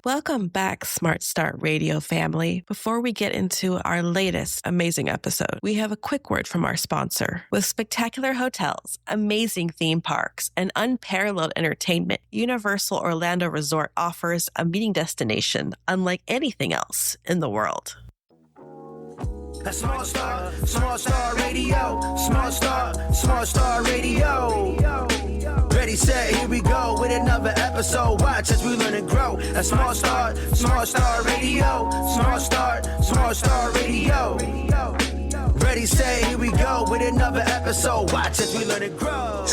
Welcome back, Smart Start Radio family. Before we get into our latest amazing episode, we have a quick word from our sponsor. With spectacular hotels, amazing theme parks, and unparalleled entertainment, Universal Orlando Resort offers a meeting destination unlike anything else in the world. Smart Start Radio, Smart Start Radio. Ready, set, here we go with another episode. Watch as we learn and grow. At Smart Start Radio, Smart Start Radio. Ready, set, here we go with another episode. Watch as we learn and grow.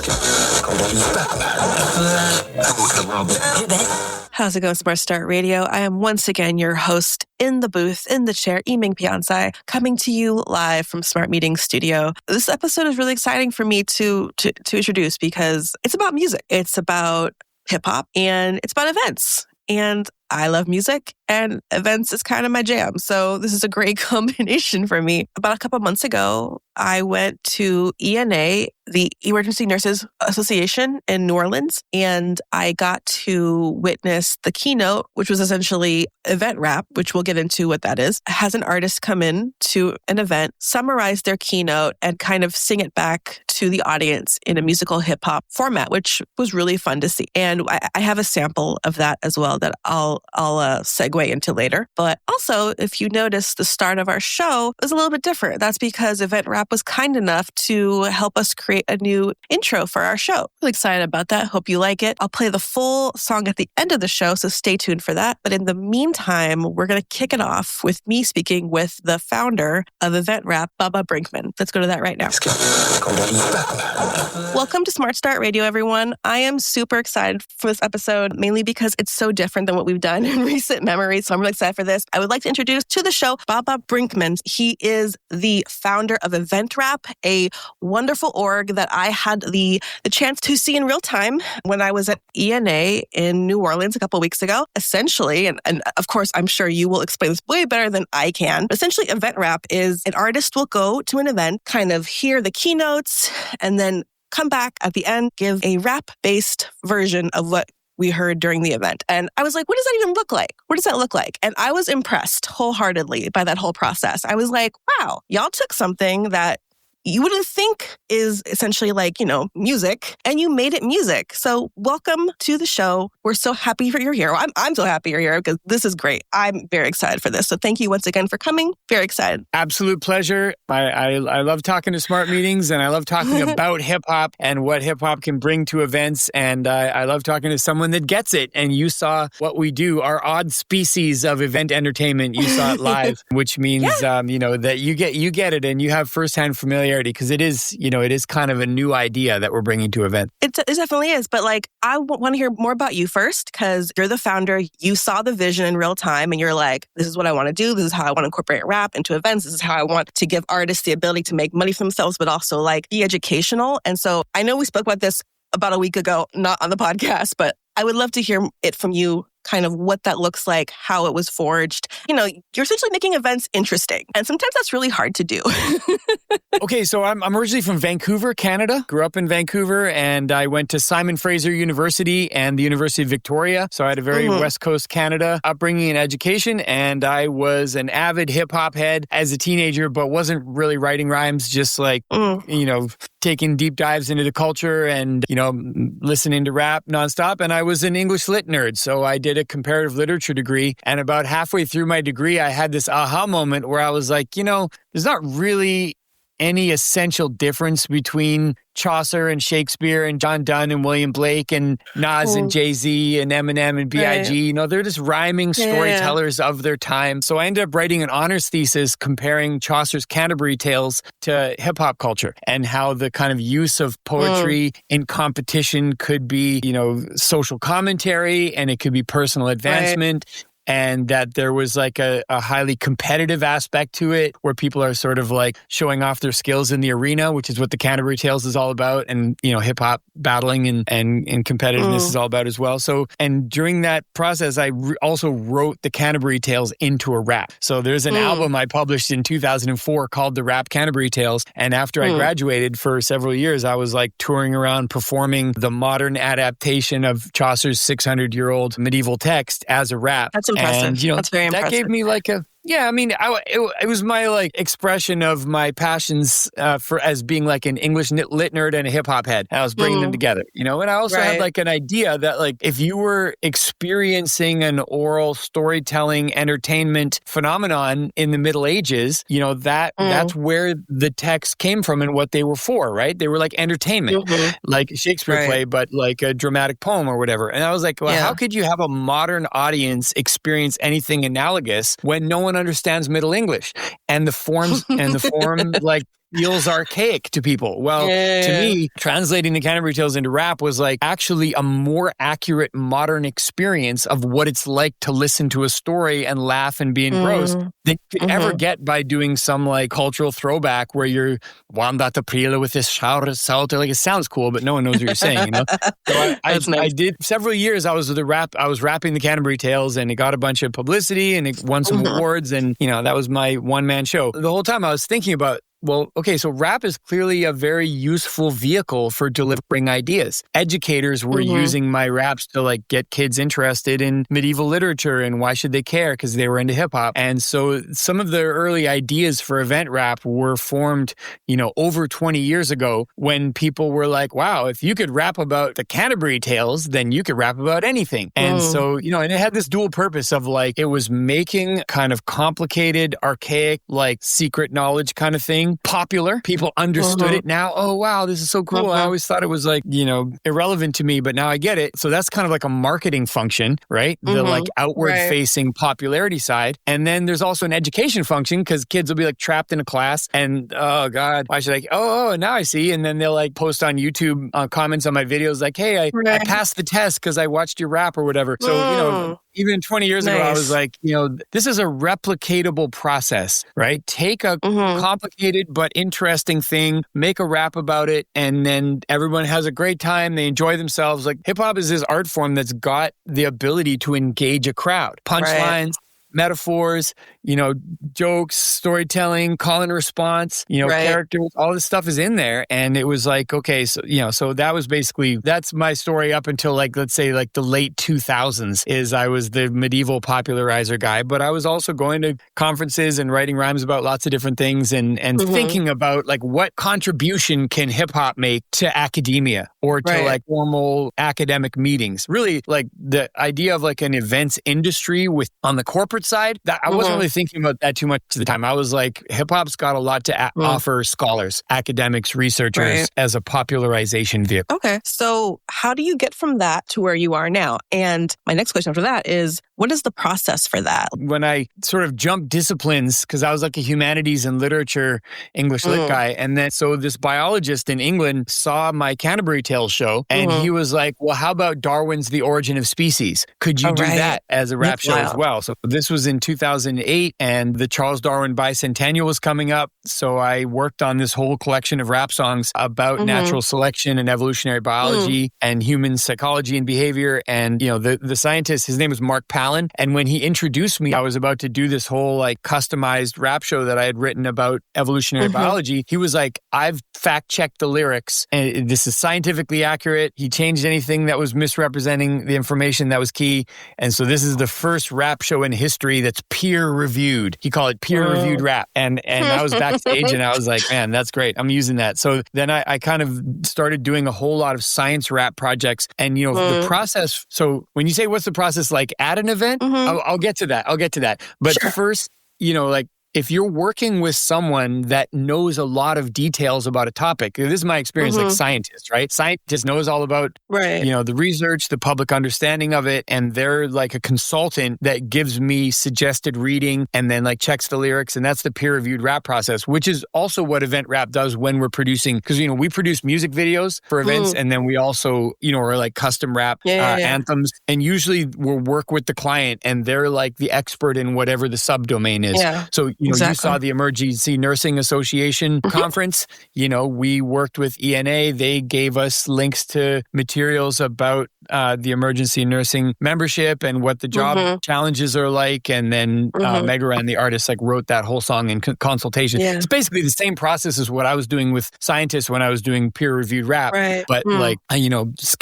How's it going, Smart Start Radio? I am once again your host in the booth, in the chair, Eming Piansay, coming to you live from Smart Meeting Studio. This episode is really exciting for me to introduce because it's about music. It's about hip hop and it's about events. And I love music and events is kind of my jam. So this is a great combination for me. About a couple months ago, I went to ENA, the Emergency Nurses Association in New Orleans, and I got to witness the keynote, which was essentially event rap, which we'll get into what that is. Has an artist come in to an event, summarize their keynote, and kind of sing it back to the audience in a musical hip hop format, which was really fun to see. And I have a sample of that as well that I'll segue into later. But also, if you notice, the start of our show was a little bit different. That's because Event Rap was kind enough to help us create a new intro for our show. Really excited about that. Hope you like it. I'll play the full song at the end of the show, so stay tuned for that. But in the meantime, we're going to kick it off with me speaking with the founder of Event Rap, Baba Brinkman. Let's go to that right now. Welcome to Smart Start Radio, everyone. I am super excited for this episode, mainly because it's so different than what we've done in recent memories. So I'm really excited for this. I would like to introduce to the show Baba Brinkman. He is the founder of Event Rap, a wonderful org that I had the chance to see in real time when I was at ENA in New Orleans a couple of weeks ago. Essentially, and of course, I'm sure you will explain this way better than I can. But essentially, Event Rap is an artist will go to an event, kind of hear the keynotes, and then come back at the end, give a rap-based version of what we heard during the event. And I was like, what does that even look like? What does that look like? And I was impressed wholeheartedly by that whole process. I was like, wow, y'all took something that you wouldn't think is essentially like, music, and you made it music. So welcome to the show. We're so happy you're here. I'm so happy you're here because this is great. I'm very excited for this. So thank you once again for coming. Very excited. Absolute pleasure. I love talking to Smart Meetings, and I love talking about hip-hop and what hip-hop can bring to events. And I love talking to someone that gets it. And you saw what we do, our odd species of event entertainment. You saw it live, which means, that you get it and you have firsthand familiarity. Because it is kind of a new idea that we're bringing to events. It definitely is. But I want to hear more about you first, because you're the founder. You saw the vision in real time and you're like, this is what I want to do. This is how I want to incorporate rap into events. This is how I want to give artists the ability to make money for themselves, but also be educational. And so I know we spoke about this about a week ago, not on the podcast, but I would love to hear it from you, kind of what that looks like, how it was forged. You're essentially making events interesting. And sometimes that's really hard to do. Okay, so I'm originally from Vancouver, Canada. Grew up in Vancouver, and I went to Simon Fraser University and the University of Victoria. So I had a very West Coast Canada upbringing and education, and I was an avid hip-hop head as a teenager, but wasn't really writing rhymes, just taking deep dives into the culture and, listening to rap nonstop. And I was an English lit nerd, so I did a comparative literature degree. And about halfway through my degree, I had this aha moment where I was like, there's not really any essential difference between Chaucer and Shakespeare and John Donne and William Blake and Nas and Jay-Z and Eminem and B.I.G. Right. They're just rhyming storytellers of their time. So I ended up writing an honors thesis comparing Chaucer's Canterbury Tales to hip-hop culture and how the kind of use of poetry in competition could be, social commentary, and it could be personal advancement. Right. and that there was like a highly competitive aspect to it where people are sort of like showing off their skills in the arena, which is what the Canterbury Tales is all about. And, hip hop battling and competitiveness is all about as well. So, and during that process, I also wrote the Canterbury Tales into a rap. So there's an album I published in 2004 called The Rap Canterbury Tales. And after I graduated for several years, I was like touring around performing the modern adaptation of Chaucer's 600-year-old medieval text as a rap. That's impressive. And, that's very impressive. That gave me like it was my like expression of my passions for as being like an English lit nerd and a hip hop head. And I was bringing them together, and I also had like an idea that like if you were experiencing an oral storytelling entertainment phenomenon in the Middle Ages, that's where the text came from and what they were for, right? They were like entertainment, like a Shakespeare play, but like a dramatic poem or whatever. And I was like, well, how could you have a modern audience experience anything analogous when no one understands Middle English and the form like feels archaic to people? Well, to me, translating the Canterbury Tales into rap was like actually a more accurate modern experience of what it's like to listen to a story and laugh and be engrossed than you could ever get by doing some like cultural throwback where you're Wanda Prila with this shout out. Like it sounds cool, but no one knows what you're saying, So I did several years. I was rapping the Canterbury Tales, and it got a bunch of publicity and it won some awards, and that was my one-man show. The whole time I was thinking about, well, okay, so rap is clearly a very useful vehicle for delivering ideas. Educators were using my raps to like get kids interested in medieval literature and why should they care because they were into hip hop. And so some of the early ideas for event rap were formed, over 20 years ago when people were like, wow, if you could rap about the Canterbury Tales, then you could rap about anything. And so, and it had this dual purpose of like, it was making kind of complicated, archaic, like secret knowledge kind of thing popular. People understood it now. Oh, wow, this is so cool. I always thought it was like, irrelevant to me, but now I get it. So that's kind of like a marketing function, right? The like outward facing popularity side. And then there's also an education function because kids will be like trapped in a class and, oh God, why should I? Oh, now I see. And then they'll like post on YouTube comments on my videos like, hey, I passed the test because I watched your rap or whatever. So, even 20 years ago, I was like, this is a replicatable process, right? Take a complicated but interesting thing, make a rap about it, and then everyone has a great time. They enjoy themselves. Like hip hop is this art form that's got the ability to engage a crowd. Punchlines, metaphors, jokes, storytelling, call and response, characters, all this stuff is in there. And it was like, okay, so, so that was basically, that's my story up until like, let's say like the late 2000s is I was the medieval popularizer guy, but I was also going to conferences and writing rhymes about lots of different things and thinking about like what contribution can hip hop make to academia or to like formal academic meetings. Really like the idea of like an events industry on the corporate side, that I wasn't really thinking about that too much at the time. I was like, hip hop's got a lot to offer scholars, academics, researchers as a popularization vehicle. Okay. So how do you get from that to where you are now? And my next question after that is, what is the process for that? When I sort of jumped disciplines, because I was like a humanities and literature English lit guy. And then so this biologist in England saw my Canterbury Tales show and he was like, well, how about Darwin's The Origin of Species? Could you do that as a rap show as well? So this was in 2008 and the Charles Darwin bicentennial was coming up. So I worked on this whole collection of rap songs about natural selection and evolutionary biology and human psychology and behavior. And, the scientist, his name was Mark Palin. And when he introduced me, I was about to do this whole like customized rap show that I had written about evolutionary biology. He was like, I've fact checked the lyrics and this is scientifically accurate. He changed anything that was misrepresenting the information that was key. And so this is the first rap show in history that's peer reviewed. He called it peer reviewed rap. And I was backstage and I was like, man, that's great. I'm using that. So then I kind of started doing a whole lot of science rap projects and, the process. So when you say what's the process like at an event, I'll get to that. But first, like if you're working with someone that knows a lot of details about a topic, this is my experience, like scientists, right? Scientists knows all about, the research, the public understanding of it. And they're like a consultant that gives me suggested reading and then like checks the lyrics. And that's the peer-reviewed rap process, which is also what Event Rap does when we're producing, because, we produce music videos for events. And then we also, are like custom rap anthems. And usually we'll work with the client and they're like the expert in whatever the subdomain is. Yeah, so, you saw the Emergency Nursing Association conference. We worked with ENA. They gave us links to materials about the emergency nursing membership and what the job challenges are like. And then Mega Ran, the artist, like wrote that whole song in consultation. Yeah. It's basically the same process as what I was doing with scientists when I was doing peer-reviewed rap, but like,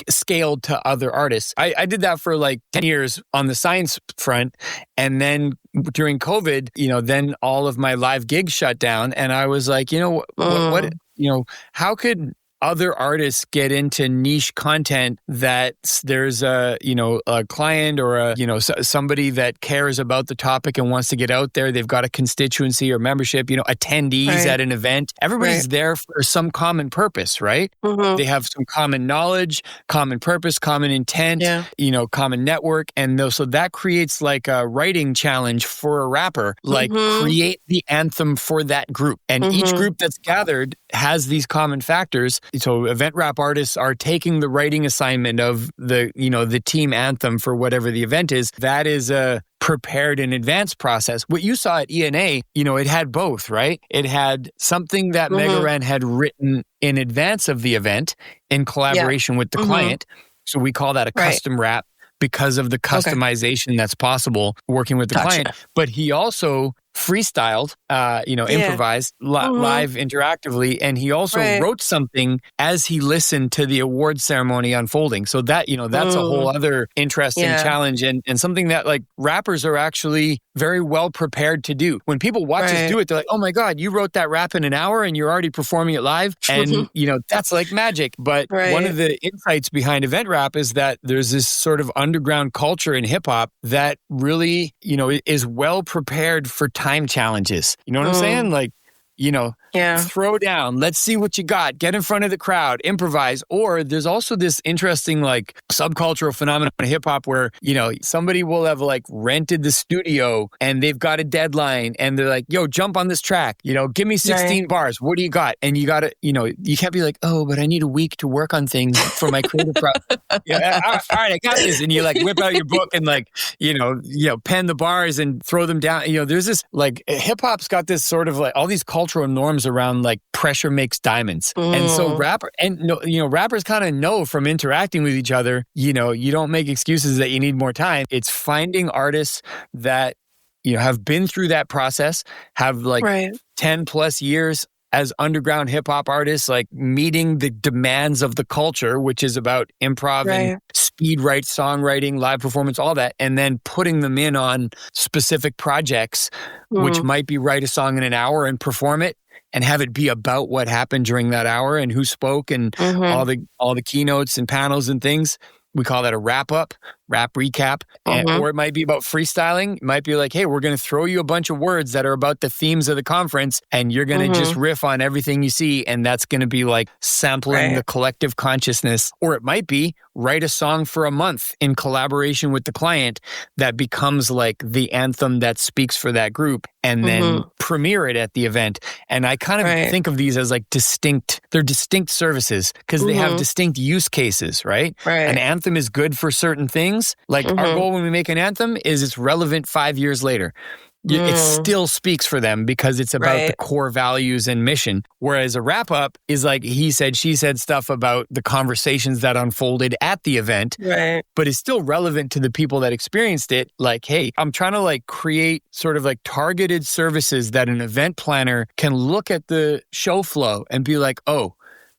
scaled to other artists. I did that for like 10 years on the science front. And then during COVID, then all of my live gigs shut down. And I was like, what how could other artists get into niche content that there's a client or somebody that cares about the topic and wants to get out there. They've got a constituency or membership, attendees at an event. Everybody's there for some common purpose, right? They have some common knowledge, common purpose, common intent, common network. And so that creates like a writing challenge for a rapper, like create the anthem for that group. And each group that's gathered has these common factors. So event rap artists are taking the writing assignment of the team anthem for whatever the event is. That is a prepared in advance process. What you saw at ENA, it had both, right? It had something that Mega Ran had written in advance of the event in collaboration with the client. So we call that a custom rap because of the customization that's possible working with the client. But he also freestyled, improvised live interactively. And he also wrote something as he listened to the award ceremony unfolding. So that, that's a whole other interesting challenge and something that like rappers are actually very well prepared to do. When people watch us do it, they're like, oh my God, you wrote that rap in an hour and you're already performing it live. And, that's like magic. But one of the insights behind event rap is that there's this sort of underground culture in hip hop that really, is well prepared for time challenges. You know what I'm saying? Like, throw down, let's see what you got, get in front of the crowd, improvise. Or there's also this interesting like subcultural phenomenon in hip hop where, somebody will have like rented the studio and they've got a deadline and they're like, yo, jump on this track, give me 16 bars. What do you got? And you got to, you can't be like, oh, but I need a week to work on things for my creative process. All right, I got this. And you like whip out your book and like, pen the bars and throw them down. There's this like hip hop's got this sort of like all these cultural norms around like pressure makes diamonds. And so rappers kind of know from interacting with each other, you don't make excuses that you need more time. It's finding artists that, have been through that process, have like 10 plus years as underground hip hop artists, like meeting the demands of the culture, which is about improv and speed write, songwriting, live performance, all that, and then putting them in on specific projects, which might be write a song in an hour and perform it and have it be about what happened during that hour and who spoke and all the keynotes and panels and things. We call that a wrap up, rap recap. Or it might be about freestyling. It might be like, hey, we're going to throw you a bunch of words that are about the themes of the conference and you're going to just riff on everything you see. And that's going to be like sampling the collective consciousness. Or it might be write a song for a month in collaboration with the client that becomes like the anthem that speaks for that group and then premiere it at the event. And I kind of think of these as like they're distinct services because they have distinct use cases, right? An anthem is good for certain things. Like our goal when we make an anthem is it's relevant 5 years later. It still speaks for them because it's about the core values and mission. Whereas a wrap up is like he said, she said stuff about the conversations that unfolded at the event, but it's still relevant to the people that experienced it. Like, hey, I'm trying to like create sort of like targeted services that an event planner can look at the show flow and be like, oh,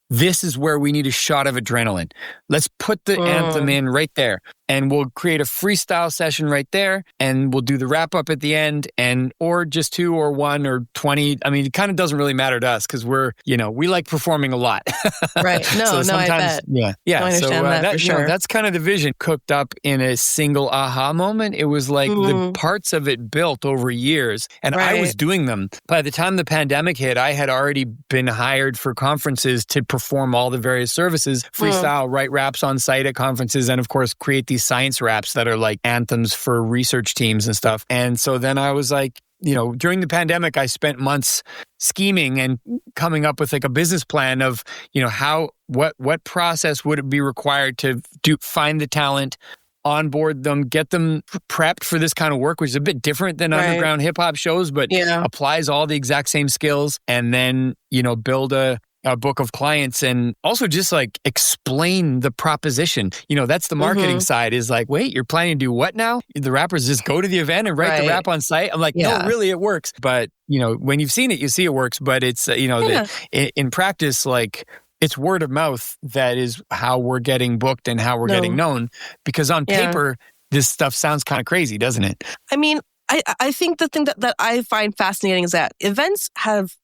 this is where we need a shot of adrenaline. Let's put the anthem in right there. and we'll create a freestyle session right there, and we'll do the wrap up at the end, or just 2 or 1 or 20. I mean, it kind of doesn't really matter to us because we like performing a lot. Right. No, I bet. Yeah. I understand that for sure. That's kind of the vision cooked up in a single aha moment. It was like the parts of it built over years, and I was doing them. By the time the pandemic hit, I had already been hired for conferences to perform all the various services, freestyle, write raps on site at conferences, and of course, create these science raps that are like anthems for research teams and stuff. And so then I was like, during the pandemic, I spent months scheming and coming up with like a business plan of, what process would it be required to find the talent, onboard them, get them prepped for this kind of work, which is a bit different than underground hip hop shows, but applies all the exact same skills, and then, build a book of clients, and also just like explain the proposition. That's the marketing side, is like, wait, you're planning to do what now? The rappers just go to the event and write the rap on site? I'm like, no, really, it works. But, when you've seen it, you see it works. But it's, in practice, like, it's word of mouth that is how we're getting booked and how we're getting known. Because on paper, this stuff sounds kind of crazy, doesn't it? I mean, I think the thing that I find fascinating is that events have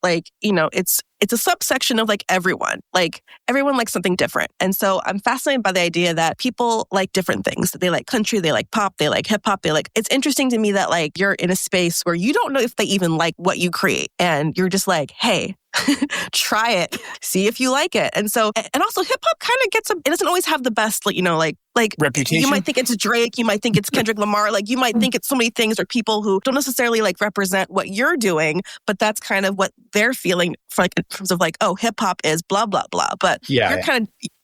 it's a subsection of like everyone. Like everyone likes something different. And so I'm fascinated by the idea that people like different things. They like country, they like pop, they like hip hop, it's interesting to me that like you're in a space where you don't know if they even like what you create. And you're just like, hey, try it, see if you like it. And so, and also hip hop kind of it doesn't always have the best, like reputation. You might think it's Drake, you might think it's Kendrick Lamar, like you might think it's so many things, or people who don't necessarily like represent what you're doing, but that's kind of what they're feeling for, like in terms of like, oh, hip hop is blah blah blah. But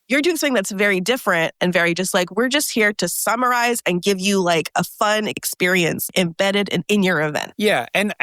you're doing something that's very different and very just like, we're just here to summarize and give you like a fun experience embedded in your event. Yeah. And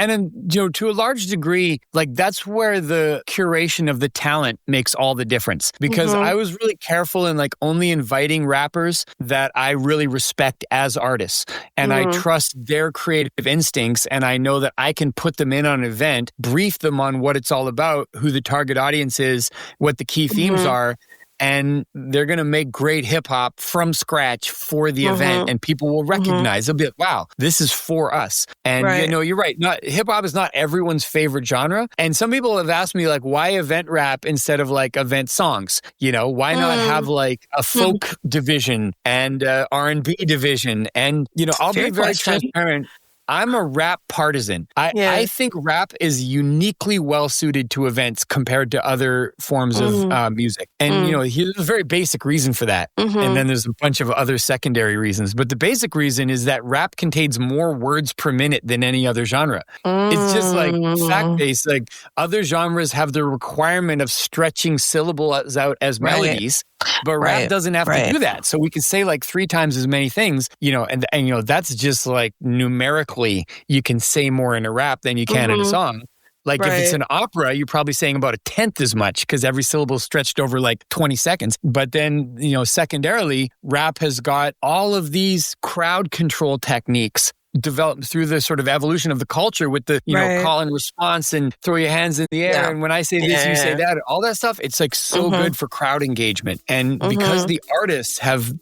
to a large degree, like that's where the curation of the talent makes all the difference. Because I was really careful in like only inviting rappers that I really respect as artists. And I trust their creative instincts. And I know that I can put them in on an event, brief them on what it's all about, who the target audience is, what the key themes are. And they're going to make great hip hop from scratch for the event, and people will recognize. They'll be like, wow, this is for us. And you're right. Hip hop is not everyone's favorite genre. And some people have asked me, like, why event rap instead of like event songs? Why not have like a folk division and R&B division? And, I'll be very transparent. I'm a rap partisan. I think rap is uniquely well suited to events compared to other forms of music. And, here's a very basic reason for that. And then there's a bunch of other secondary reasons. But the basic reason is that rap contains more words per minute than any other genre. It's just like fact-based. Like other genres have the requirement of stretching syllables out as melodies. But rap doesn't have to do that. So we can say like 3 times as many things, and that's just like numerically, you can say more in a rap than you can in a song. Like if it's an opera, you're probably saying about 1/10 as much because every syllable is stretched over like 20 seconds. But then, secondarily, rap has got all of these crowd control techniques developed through the sort of evolution of the culture with the, call and response and throw your hands in the air. Yeah. And when I say this, you say that, all that stuff, it's like so good for crowd engagement. And because the artists have...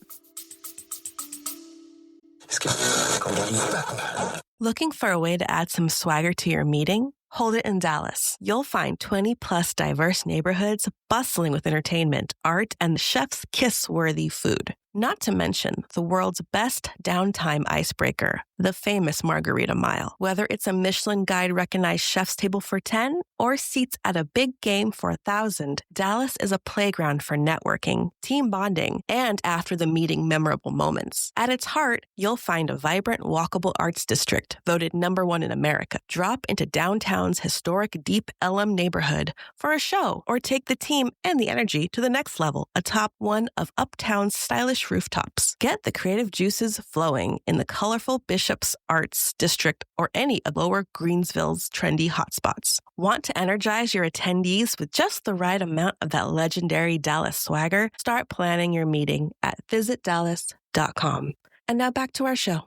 Looking for a way to add some swagger to your meeting? Hold it in Dallas. You'll find 20-plus diverse neighborhoods bustling with entertainment, art, and chef's kiss-worthy food. Not to mention the world's best downtime icebreaker, the famous Margarita Mile. Whether it's a Michelin Guide-recognized chef's table for 10 or seats at a big game for 1,000, Dallas is a playground for networking, team bonding, and after-the-meeting memorable moments. At its heart, you'll find a vibrant, walkable arts district voted #1 in America. Drop into downtown's historic Deep Ellum neighborhood for a show or take the team and the energy to the next level atop one of Uptown's stylish rooftops. Get the creative juices flowing in the colorful Bishop's Arts District or any of Lower Greensville's trendy hotspots. Want to energize your attendees with just the right amount of that legendary Dallas swagger? Start planning your meeting at visitdallas.com. And now back to our show.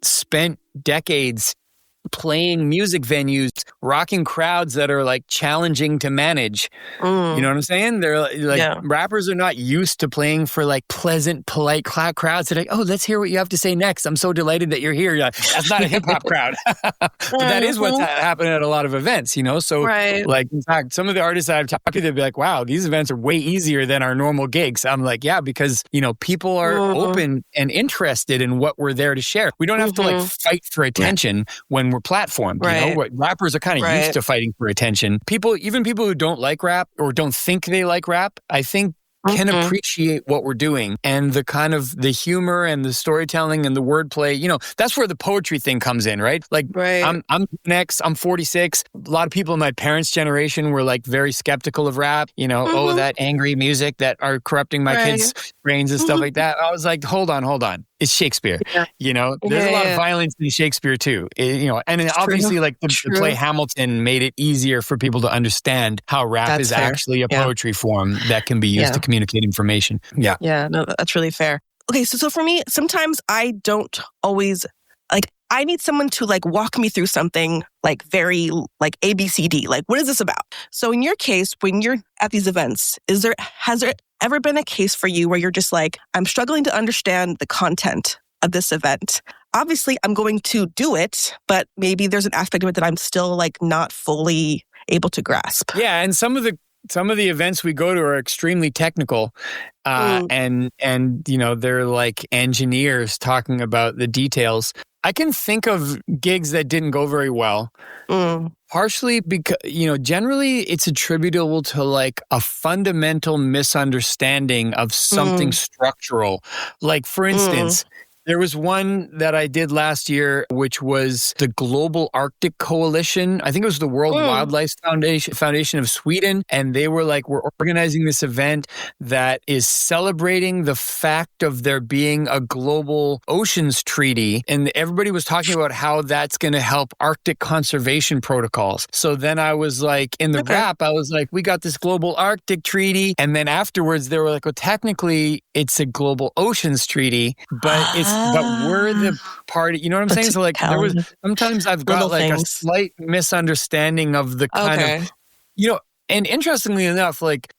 Spent decades playing music venues rocking crowds that are like challenging to manage. You know what I'm saying? They're like, rappers are not used to playing for like pleasant, polite crowds. They're like, oh, let's hear what you have to say next. I'm so delighted that you're here. You're like, that's not a hip hop crowd. But that is what's happening at a lot of events, you know? So like, in fact, some of the artists that I've talked to, they'd be like, wow, these events are way easier than our normal gigs. I'm like, yeah, because, you know, people are open and interested in what we're there to share. We don't have to like fight for attention when we're platformed. You know, what rappers are kind of used to fighting for attention. Even people who don't like rap or don't think they like rap, I think can appreciate what we're doing and the kind of the humor and the storytelling and the wordplay. You know, that's where the poetry thing comes in, right? Like, I'm next, I'm 46. A lot of people in my parents' generation were like very skeptical of rap, you know, oh, that angry music that are corrupting my kids' brains and stuff like that. I was like, hold on. It's Shakespeare, you know, there's a lot of violence in Shakespeare too, you know, and obviously like the play Hamilton made it easier for people to understand how rap is actually a poetry form that can be used to communicate information. Yeah, no, that's really fair. Okay, so for me, sometimes I don't always, like, I need someone to like walk me through something like very like ABCD, like what is this about? So in your case, when you're at these events, has there ever been a case for you where you're just like, I'm struggling to understand the content of this event? Obviously, I'm going to do it, but maybe there's an aspect of it that I'm still like not fully able to grasp. Yeah, and some of the events we go to are extremely technical, and you know, they're like engineers talking about the details. I can think of gigs that didn't go very well, partially because, you know, generally it's attributable to like a fundamental misunderstanding of something structural. Like, for instance, there was one that I did last year, which was the Global Arctic Coalition. I think it was the World Wildlife Foundation of Sweden. And they were like, we're organizing this event that is celebrating the fact of there being a global oceans treaty. And everybody was talking about how that's going to help Arctic conservation protocols. So then I was like, in the wrap, I was like, we got this global Arctic treaty. And then afterwards, they were like, well, technically, it's a global oceans treaty, but we're the party. You know what I'm saying? So like, there was sometimes I've got like a slight misunderstanding of the kind of, you know. And interestingly enough, like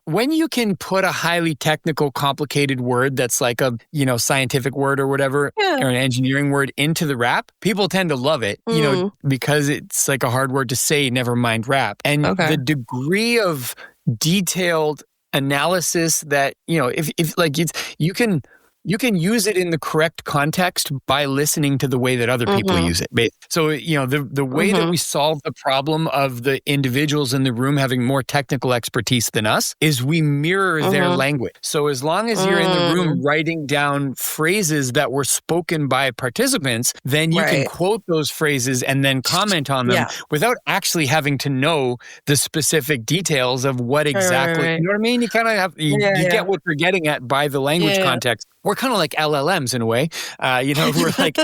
when you can put a highly technical, complicated word that's like a, you know, scientific word or whatever, or an engineering word into the rap, people tend to love it, you know, because it's like a hard word to say, never mind rap. And the degree of detailed analysis that, you know, if like you can use it in the correct context by listening to the way that other people use it. So, you know, the way that we solve the problem of the individuals in the room having more technical expertise than us is we mirror their language. So as long as you're in the room writing down phrases that were spoken by participants, then you can quote those phrases and then comment on them without actually having to know the specific details of what exactly, you know what I mean? You kind of have, you get what you're getting at by the language context. We're kind of like LLMs in a way. You know, we're like,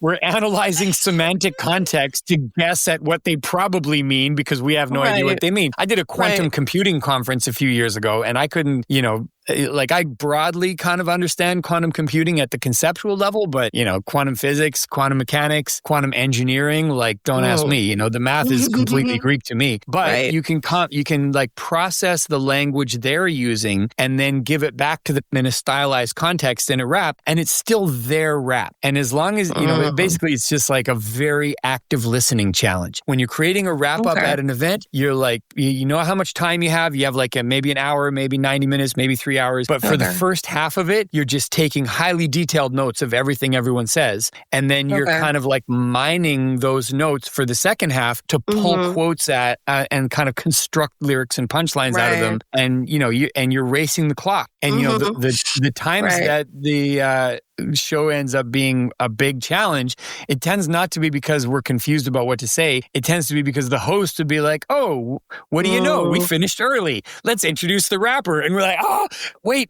we're analyzing semantic context to guess at what they probably mean because we have no idea what they mean. I did a quantum computing conference a few years ago and I couldn't, you know, like I broadly kind of understand quantum computing at the conceptual level, but, you know, quantum physics, quantum mechanics, quantum engineering, like don't ask me, you know, the math is completely Greek to me, but you can like process the language they're using and then give it back to them in a stylized context in a rap and it's still their rap. And as long as, you know, basically it's just like a very active listening challenge. When you're creating a wrap up at an event, you're like, you know how much time you have like maybe an hour, maybe 90 minutes, maybe 3 hours. But for the first half of it, you're just taking highly detailed notes of everything everyone says. And then you're kind of like mining those notes for the second half to pull quotes at and kind of construct lyrics and punchlines out of them. And, you know, you're racing the clock. And, you know, the times that the show ends up being a big challenge, it tends not to be because we're confused about what to say. It tends to be because the host would be like, oh, what do you know? We finished early. Let's introduce the rapper. And we're like, oh, wait.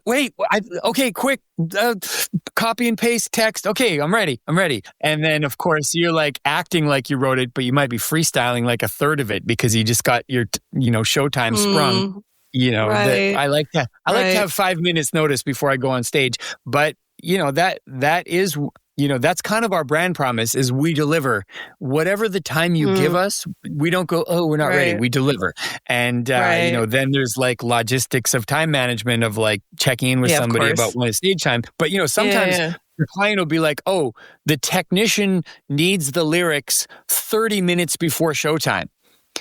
Okay, quick, copy and paste text. Okay, I'm ready. And then, of course, you're like acting like you wrote it, but you might be freestyling like a third of it because you just got your, you know, showtime sprung. You know, I like to have 5 minutes notice before I go on stage. But, you know, that is that's kind of our brand promise is we deliver whatever the time you give us. We don't go, oh, we're not ready. We deliver. And, then there's like logistics of time management of like checking in with somebody about when it's stage time. But, sometimes your client will be like, oh, the technician needs the lyrics 30 minutes before showtime.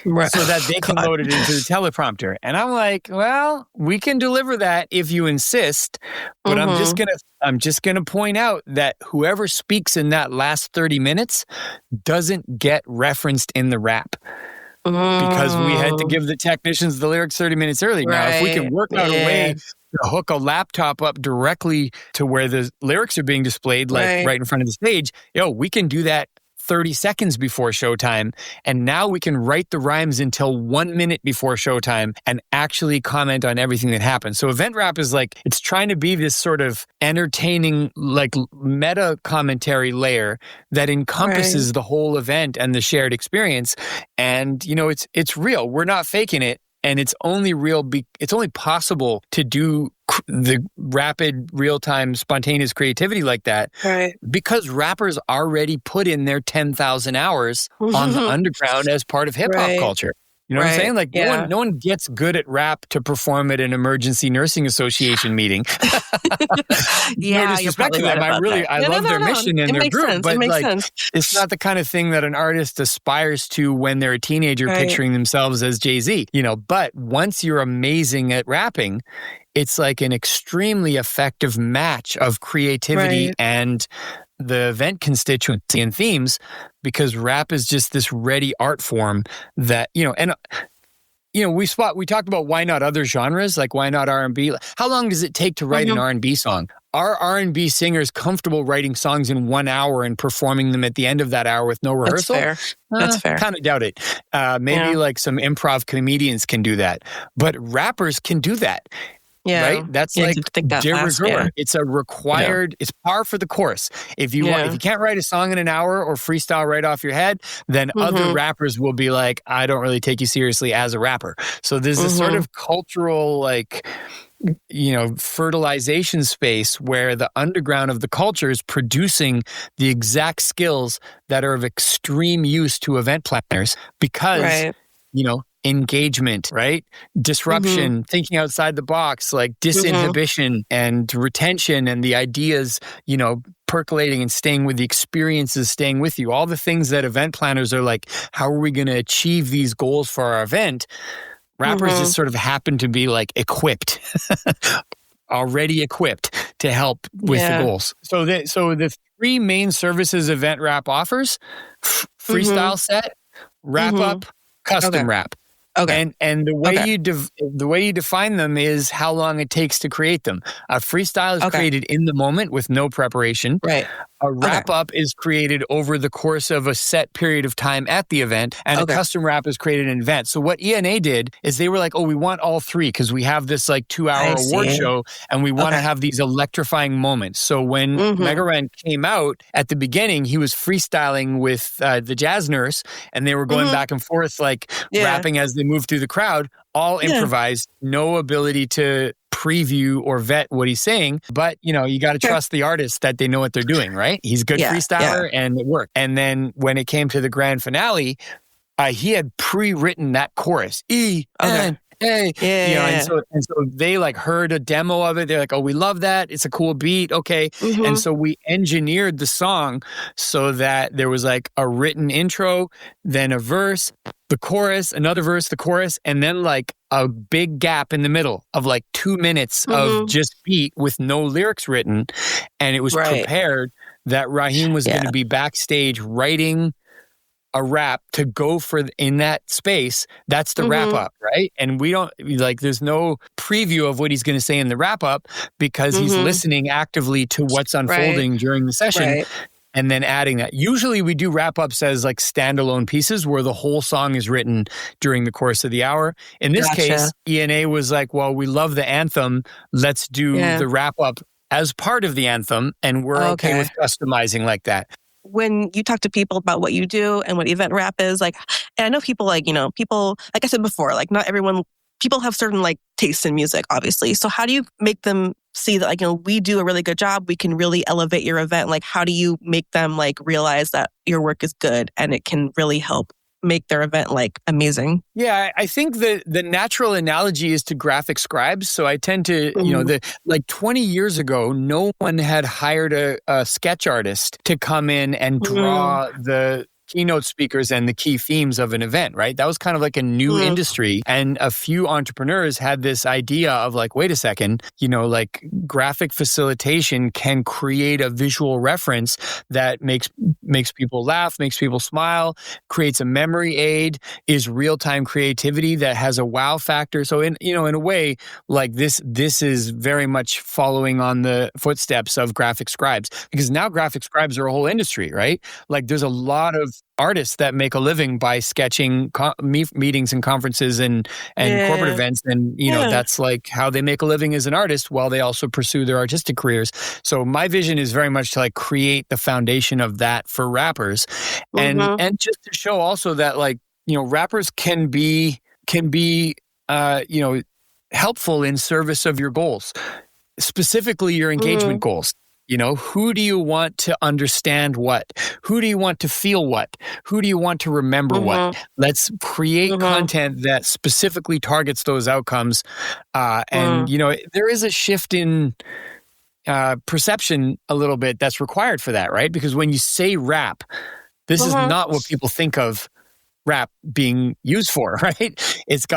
Right. So that they can load it into the teleprompter. And I'm like, well, we can deliver that if you insist, but I'm just gonna point out that whoever speaks in that last 30 minutes doesn't get referenced in the rap. Because we had to give the technicians the lyrics 30 minutes early. Now, if we can work out a way to hook a laptop up directly to where the lyrics are being displayed, like right in front of the stage, we can do that 30 seconds before showtime. And now we can write the rhymes until 1 minute before showtime and actually comment on everything that happens. So event rap is like, it's trying to be this sort of entertaining, like meta commentary layer that encompasses the whole event and the shared experience. And, it's real. We're not faking it. And it's only real. It's only possible to do the rapid, real-time, spontaneous creativity like that, because rappers already put in their 10,000 hours on the underground as part of hip hop culture. You know what I'm saying? Like no one gets good at rap to perform at an emergency nursing association meeting. No disrespect to them. I love their mission and their group, but it's not the kind of thing that an artist aspires to when they're a teenager picturing themselves as Jay-Z. But once you're amazing at rapping, it's like an extremely effective match of creativity and the event constituency and themes, because rap is just this ready art form that, we talked about why not other genres, like why not R&B? How long does it take to write an R&B song? Are R&B singers comfortable writing songs in 1 hour and performing them at the end of that hour with no rehearsal? That's fair. Kind of doubt it. Maybe like some improv comedians can do that, but rappers can do that. Yeah. Right? That's like de rigueur. It's a required, it's par for the course. If you want, if you can't write a song in an hour or freestyle right off your head, then other rappers will be like, I don't really take you seriously as a rapper. So there's this sort of cultural, fertilization space where the underground of the culture is producing the exact skills that are of extreme use to event planners because, engagement, right? Disruption, thinking outside the box, like disinhibition and retention and the ideas, percolating and staying with the experiences, staying with you. All the things that event planners are like, how are we going to achieve these goals for our event? Rappers just sort of happen to be like equipped, already equipped to help with the goals. So the three main services event rap offers, freestyle set, wrap up, custom rap. Okay. And the way you define them is how long it takes to create them. A freestyle is created in the moment with no preparation. Right. A wrap-up is created over the course of a set period of time at the event, and a custom wrap is created in advance. So what ENA did is they were like, we want all three because we have this 2-hour award show, and we want to have these electrifying moments. So when Mega Ran came out, at the beginning, he was freestyling with the jazz nurse, and they were going back and forth, rapping as they moved through the crowd, all improvised, no ability to preview or vet what he's saying, but you got to trust the artist that they know what they're doing, right? He's a good freestyler and it worked. And then when it came to the grand finale, he had pre-written that chorus, and so they heard a demo of it. They're like, we love that. It's a cool beat. Okay. And so we engineered the song so that there was a written intro, then a verse, the chorus, another verse, the chorus, and then a big gap in the middle of 2 minutes of just beat with no lyrics written. And it was prepared that Raheem was going to be backstage writing a rap to go for in that space. That's the wrap up, right? And we don't there's no preview of what he's going to say in the wrap up because he's listening actively to what's unfolding during the session and then adding that. Usually we do wrap ups as standalone pieces where the whole song is written during the course of the hour. In this case, ENA was we love the anthem. Let's do the wrap up as part of the anthem, and we're okay with customizing like that. When you talk to people about what you do and what event rap is, and I know people people, like I said before, not everyone, people have certain tastes in music, obviously. So how do you make them see that, like, we do a really good job. We can really elevate your event. Like, how do you make them like realize that your work is good and it can really help make their event like amazing? Yeah, I think the natural analogy is to graphic scribes. So I tend to, like 20 years ago, no one had hired a sketch artist to come in and draw the keynote speakers and the key themes of an event, right? That was kind of like a new industry. And a few entrepreneurs had this idea of like, wait a second, like graphic facilitation can create a visual reference that makes people laugh, makes people smile, creates a memory aid, is real-time creativity that has a wow factor. So in a way, like this is very much following on the footsteps of graphic scribes, because now graphic scribes are a whole industry, right? Like there's a lot of artists that make a living by sketching meetings and conferences and corporate events. And, that's like how they make a living as an artist while they also pursue their artistic careers. So my vision is very much to like create the foundation of that for rappers. And just to show also that like, rappers can be helpful in service of your goals, specifically your engagement goals. Who do you want to understand what? Who do you want to feel what? Who do you want to remember what? Let's create content that specifically targets those outcomes. And there is a shift in perception a little bit that's required for that, right? Because when you say rap, this is not what people think of rap being used for, right? It's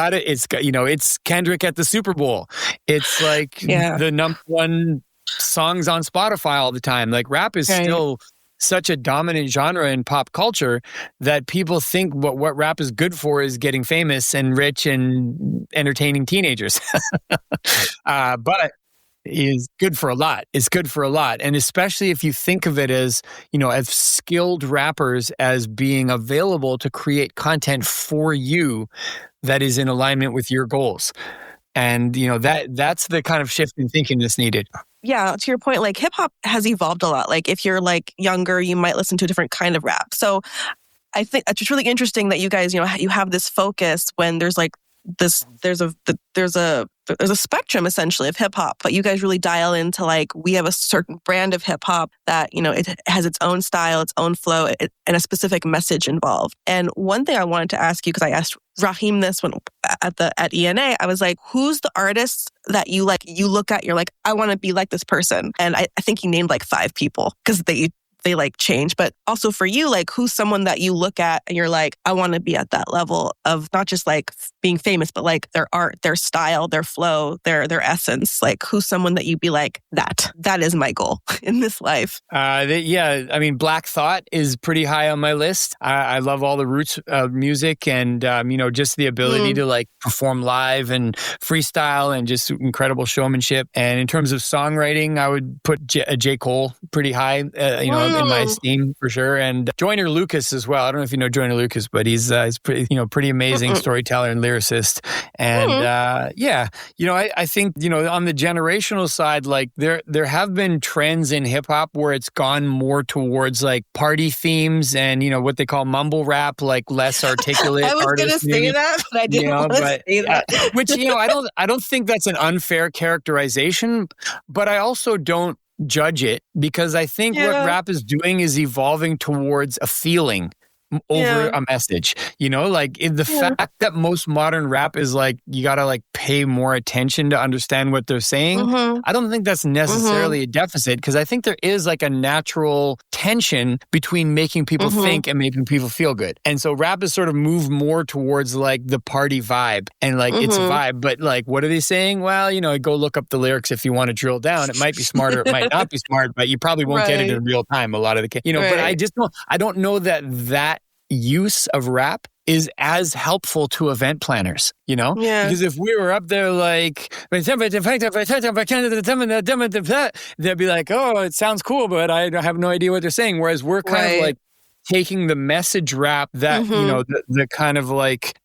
Kendrick at the Super Bowl. It's like the number one songs on Spotify all the time. Like rap is still such a dominant genre in pop culture that people think what rap is good for is getting famous and rich and entertaining teenagers. But is good for a lot. It's good for a lot. And especially if you think of it as, as skilled rappers as being available to create content for you that is in alignment with your goals. And, that's the kind of shift in thinking that's needed. Yeah, to your point, like hip hop has evolved a lot. Like if you're like younger, you might listen to a different kind of rap. So I think it's really interesting that you guys, you have this focus when there's like there's a spectrum essentially of hip hop, but you guys really dial into like, we have a certain brand of hip hop that, it has its own style, its own flow, and a specific message involved. And one thing I wanted to ask you, because I asked Raheem this when at ENA, I was like, who's the artist that you look at, you're like, I want to be like this person? And I think he named like 5 people because they like change. But also for you, like who's someone that you look at and you're like, I want to be at that level of not just like being famous, but like their art, their style, their flow, their essence. Like who's someone that you'd be like, that is my goal in this life? Black Thought is pretty high on my list. I love all the roots of music and, just the ability to like perform live and freestyle and just incredible showmanship. And in terms of songwriting, I would put J. Cole pretty high, in my esteem for sure. And Joyner Lucas as well. I don't know if you know Joyner Lucas, but he's pretty amazing storyteller and lyricist. And I think, on the generational side, like there have been trends in hip hop where it's gone more towards like party themes and, what they call mumble rap, like less articulate. I was going to say that, but I didn't want to say that. Which, I don't think that's an unfair characterization, but I also don't judge it because I think what rap is doing is evolving towards a feeling over a message, fact that most modern rap is like, you got to like pay more attention to understand what they're saying. I don't think that's necessarily a deficit because I think there is like a natural tension between making people think and making people feel good. And so rap has sort of moved more towards like the party vibe and like it's a vibe, but like, what are they saying? Well, go look up the lyrics if you want to drill down. It might be smart or it might not be smart, but you probably won't get it in real time. A lot of the case, but I don't know that use of rap is as helpful to event planners, Because if we were up there like, they'd be like, oh, it sounds cool, but I have no idea what they're saying. Whereas we're kind of like taking the message rap that, the kind of like,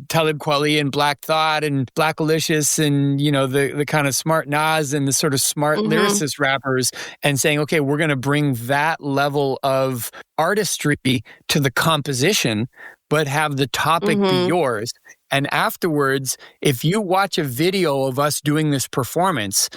Talib Kweli and Black Thought and Black Alicious and, the kind of smart Nas and the sort of smart lyricist rappers and saying, okay, we're going to bring that level of artistry to the composition, but have the topic be yours. And afterwards, if you watch a video of us doing this performance,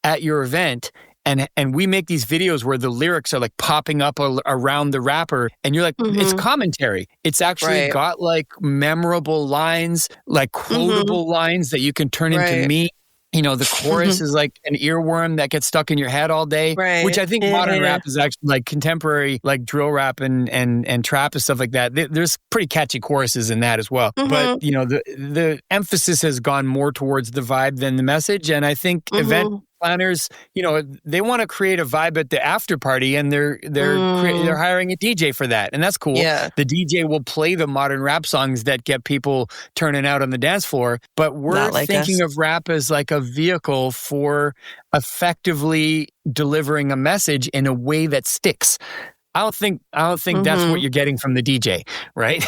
at your event. And we make these videos where the lyrics are like popping up around the rapper, and you're like, it's commentary. It's actually got like memorable lines, like quotable lines that you can turn into memes. You know, the chorus is like an earworm that gets stuck in your head all day, which I think modern rap is actually like contemporary, like drill rap and trap and stuff like that. There's pretty catchy choruses in that as well. But, you know, the emphasis has gone more towards the vibe than the message. And I think event planners, you know, they want to create a vibe at the after party, and they're hiring a DJ for that, and that's cool. Yeah. The DJ will play the modern rap songs that get people turning out on the dance floor, but we're thinking of rap as like a vehicle for effectively delivering a message in a way that sticks. I don't think that's what you're getting from the DJ, right?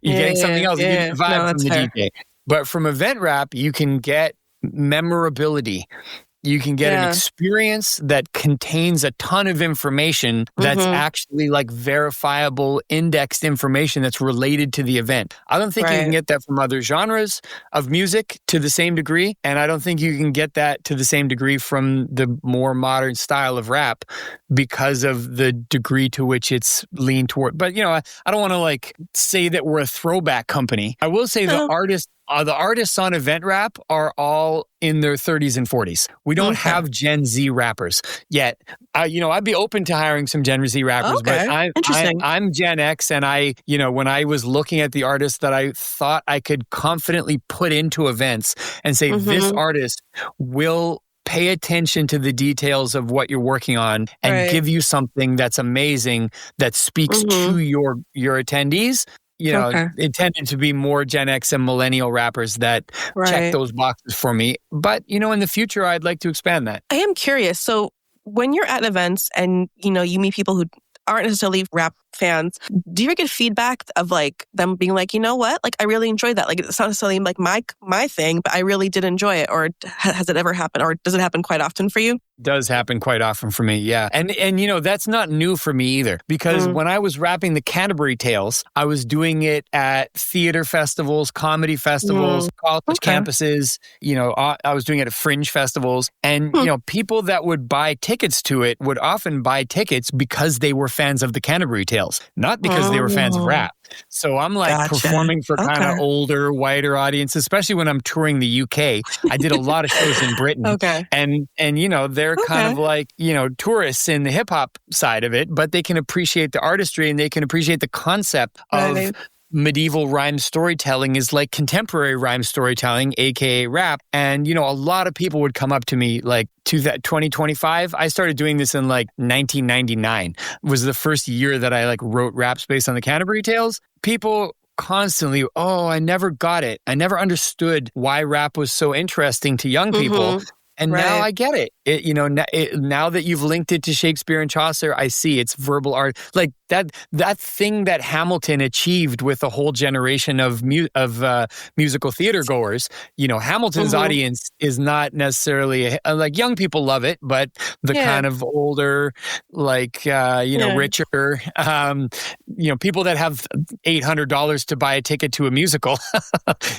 You're getting something else. You're getting a vibe from the DJ. But from event rap, you can get memorability. You can get an experience that contains a ton of information that's actually like verifiable, indexed information that's related to the event. I don't think you can get that from other genres of music to the same degree. And I don't think you can get that to the same degree from the more modern style of rap because of the degree to which it's leaned toward. But, you know, I don't want to like say that we're a throwback company. I will say the artists on event rap are all in their 30s and 40s. We don't have Gen Z rappers yet. I'd be open to hiring some Gen Z rappers, but I'm Gen X, and when I was looking at the artists that I thought I could confidently put into events and say, this artist will pay attention to the details of what you're working on and give you something that's amazing that speaks to your attendees. You know, intended to be more Gen X and millennial rappers that check those boxes for me. But, you know, in the future, I'd like to expand that. I am curious. So when you're at events and, you know, you meet people who aren't necessarily rap fans, do you ever get feedback of like them being like, you know what, like I really enjoyed that. Like it's not necessarily like my thing, but I really did enjoy it. Or has it ever happened, or does it happen quite often for you? Does happen quite often for me, yeah. And you know, that's not new for me either, because when I was rapping the Canterbury Tales, I was doing it at theater festivals, comedy festivals, college campuses. You know, I was doing it at fringe festivals, and you know, people that would buy tickets to it would often buy tickets because they were fans of the Canterbury Tales, not because they were fans of rap. So I'm like performing for kind of older, whiter audiences, especially when I'm touring the UK. I did a lot of shows in Britain. And you know, they're kind of like, you know, tourists in the hip hop side of it, but they can appreciate the artistry and they can appreciate the concept of medieval rhyme storytelling is like contemporary rhyme storytelling, aka rap. And, you know, a lot of people would come up to me like 2025. I started doing this in like 1999. It was the first year that I like wrote raps based on the Canterbury Tales. People constantly, I never got it. I never understood why rap was so interesting to young people. And now I get it. Now that you've linked it to Shakespeare and Chaucer, I see it's verbal art. Like that thing that Hamilton achieved with a whole generation of musical theater goers. You know, Hamilton's audience is not necessarily like young people love it, but the kind of older, like richer, people that have $800 to buy a ticket to a musical.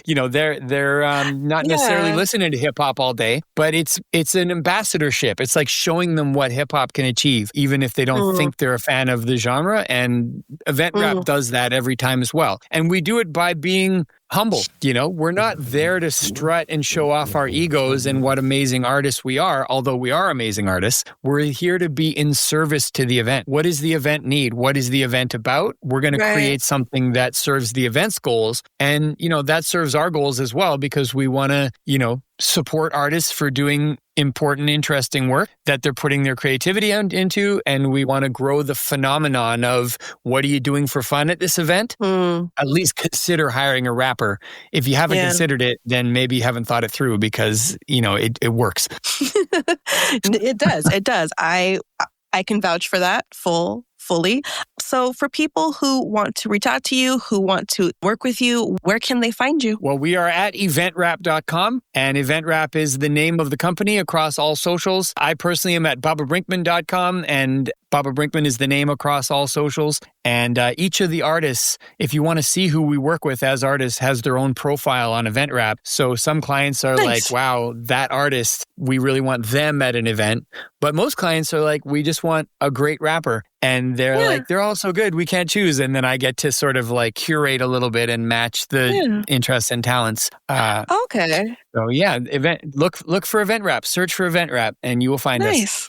You know, they're not necessarily listening to hip hop all day, but it's an ambassadorship. It's like showing them what hip hop can achieve, even if they don't think they're a fan of the genre. And event rap does that every time as well. And we do it by being humble. You know, we're not there to strut and show off our egos and what amazing artists we are, although we are amazing artists. We're here to be in service to the event. What does the event need? What is the event about? We're going to create something that serves the event's goals. And, you know, that serves our goals as well, because we want to, you know, support artists for doing important, interesting work that they're putting their creativity into. And we want to grow the phenomenon of what are you doing for fun at this event? At least consider hiring a rapper. If you haven't considered it, then maybe you haven't thought it through, because, you know, it works. It does. I can vouch for that fully. So for people who want to reach out to you, who want to work with you, where can they find you? Well, we are at eventrap.com, and EventWrap is the name of the company across all socials. I personally am at bababrinkman.com, and Baba Brinkman is the name across all socials. And each of the artists, if you want to see who we work with as artists, has their own profile on EventWrap. So some clients are like, wow, that artist, we really want them at an event. But most clients are like, we just want a great rapper. And they're like, they're all so good, we can't choose. And then I get to sort of like curate a little bit and match the interests and talents. Okay. So yeah, look for EventWrap, search for EventWrap, and you will find us. Nice.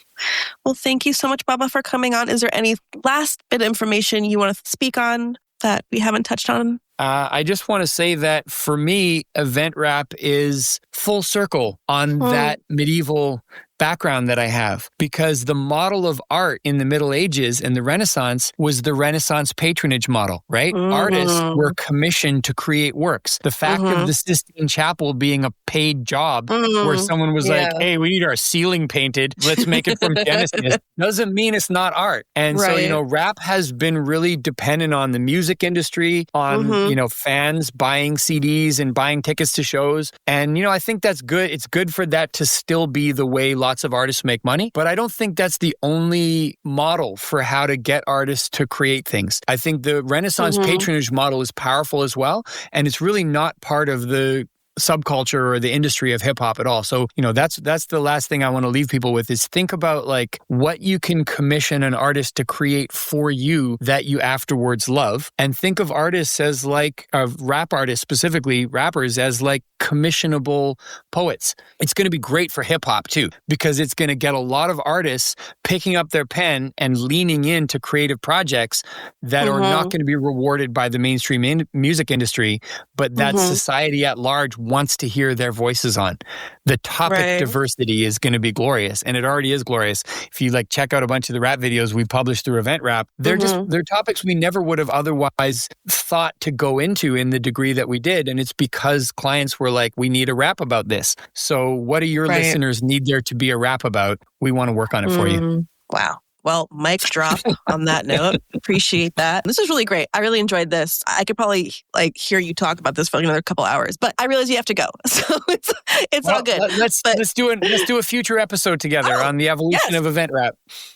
Well, thank you so much, Baba, for coming on. Is there any last bit of information you want to speak on that we haven't touched on? I just want to say that for me, EventWrap is full circle on that medieval background that I have, because the model of art in the Middle Ages and the Renaissance was the Renaissance patronage model, right? Artists were commissioned to create works. The fact of the Sistine Chapel being a paid job where someone was like, hey, we need our ceiling painted, let's make it from Genesis, doesn't mean it's not art. And so, rap has been really dependent on the music industry, on, fans buying CDs and buying tickets to shows. And, I think that's good. It's good for that to still be the way lots of artists make money. But I don't think that's the only model for how to get artists to create things. I think the Renaissance patronage model is powerful as well. And it's really not part of the subculture or the industry of hip hop at all. So, that's the last thing I want to leave people with is think about like what you can commission an artist to create for you that you afterwards love. And think of artists as like rap artists, specifically rappers, as like commissionable poets. It's going to be great for hip hop too, because it's going to get a lot of artists picking up their pen and leaning into creative projects that are not going to be rewarded by the mainstream music industry, but that society at large wants to hear their voices on. The topic diversity is going to be glorious, and it already is glorious. If you like check out a bunch of the rap videos we published through EventWrap, they're topics we never would have otherwise thought to go into in the degree that we did, and it's because clients were like, we need a rap about this. So what do your listeners need there to be a rap about? We want to work on it for you. Wow. Well, mic drop on that note. Appreciate that. This is really great. I really enjoyed this. I could probably hear you talk about this for another couple hours, but I realize you have to go. So it's all good. Let's do a future episode together on the evolution of EventWrap.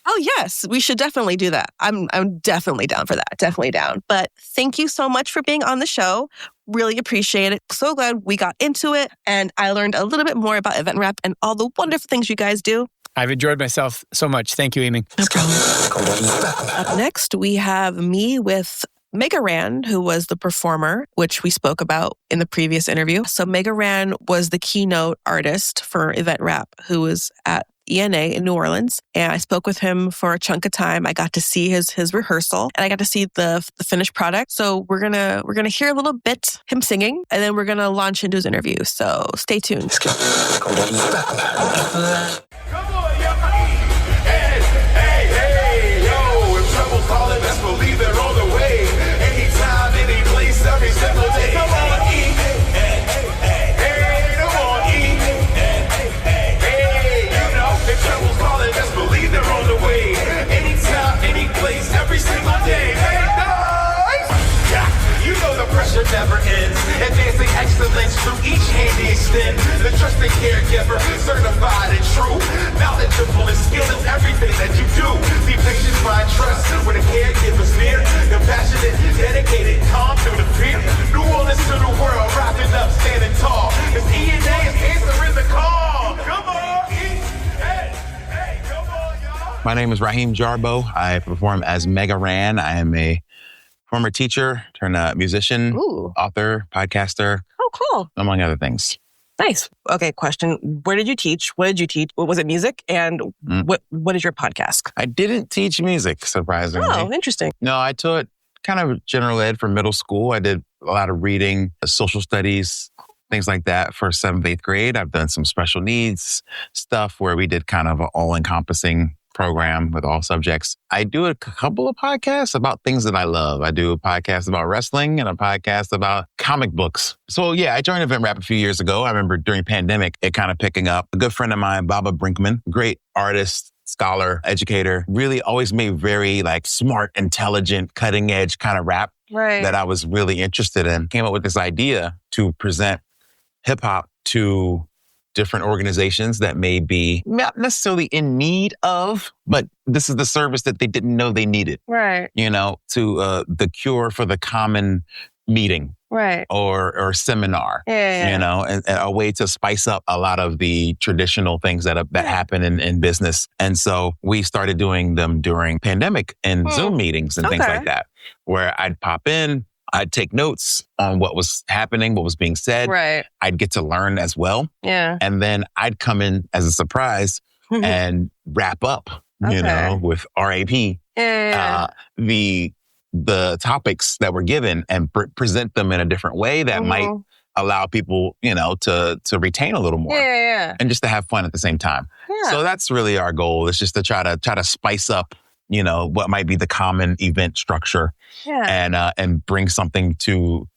Oh, yes. We should definitely do that. I'm definitely down for that. Definitely down. But thank you so much for being on the show. Really appreciate it. So glad we got into it. And I learned a little bit more about EventWrap and all the wonderful things you guys do. I've enjoyed myself so much. Thank you, Eming. No problem. Up next, we have me with Mega Ran, who was the performer, which we spoke about in the previous interview. So Mega Ran was the keynote artist for EventWrap, who was at ENA in New Orleans. And I spoke with him for a chunk of time. I got to see his rehearsal, and I got to see the finished product. So we're gonna hear a little bit him singing, and then we're gonna launch into his interview. So stay tuned. Believe they're on the way. Anytime, any place, every single day. Come on, eat. Hey, come on, eat. Hey, if trouble's calling, best believe they're on the way. Anytime, any place, every single day. Hey, guys! Yeah, you know the pressure never ends. Advancing excellence through each hand they extend. The trusted caregiver, certified and true. Knowledgeable and skilled in everything that you do. Be patient, find trust when a caregiver's near. Compassionate, dedicated, calm through the fear. New Orleans to the world, rocking up, standing tall. Cause ENA is answering the call. Come on, hey, come on, y'all. My name is Raheem Jarbo. I perform as Mega Ran. I am a former teacher, turned musician, author, podcaster. Oh, cool. Among other things. Nice. Okay, question. Where did you teach? What did you teach? Was it music? And what is your podcast? I didn't teach music, surprisingly. Oh, interesting. No, I taught kind of general ed for middle school. I did a lot of reading, social studies, things like that for 7th, 8th grade. I've done some special needs stuff where we did kind of an all-encompassing program with all subjects. I do a couple of podcasts about things that I love. I do a podcast about wrestling and a podcast about comic books. So yeah, I joined EventWrap a few years ago. I remember during pandemic, it kind of picking up. A good friend of mine, Baba Brinkman, great artist, scholar, educator, really always made very like smart, intelligent, cutting edge kind of rap that I was really interested in. Came up with this idea to present hip hop to different organizations that may be not necessarily in need of, but this is the service that they didn't know they needed. Right. You know, to the cure for the common meeting. Right. Or seminar, you know, and a way to spice up a lot of the traditional things that happen in business. And so we started doing them during pandemic and Zoom meetings and things like that, where I'd pop in, I'd take notes on what was happening, what was being said. Right. I'd get to learn as well. Yeah. And then I'd come in as a surprise and wrap up, you know, with RAP, the topics that were given and present them in a different way that might allow people, you know, to retain a little more and just to have fun at the same time. Yeah. So that's really our goal. It's just to try to spice up, you know, what might be the common event structure and bring something to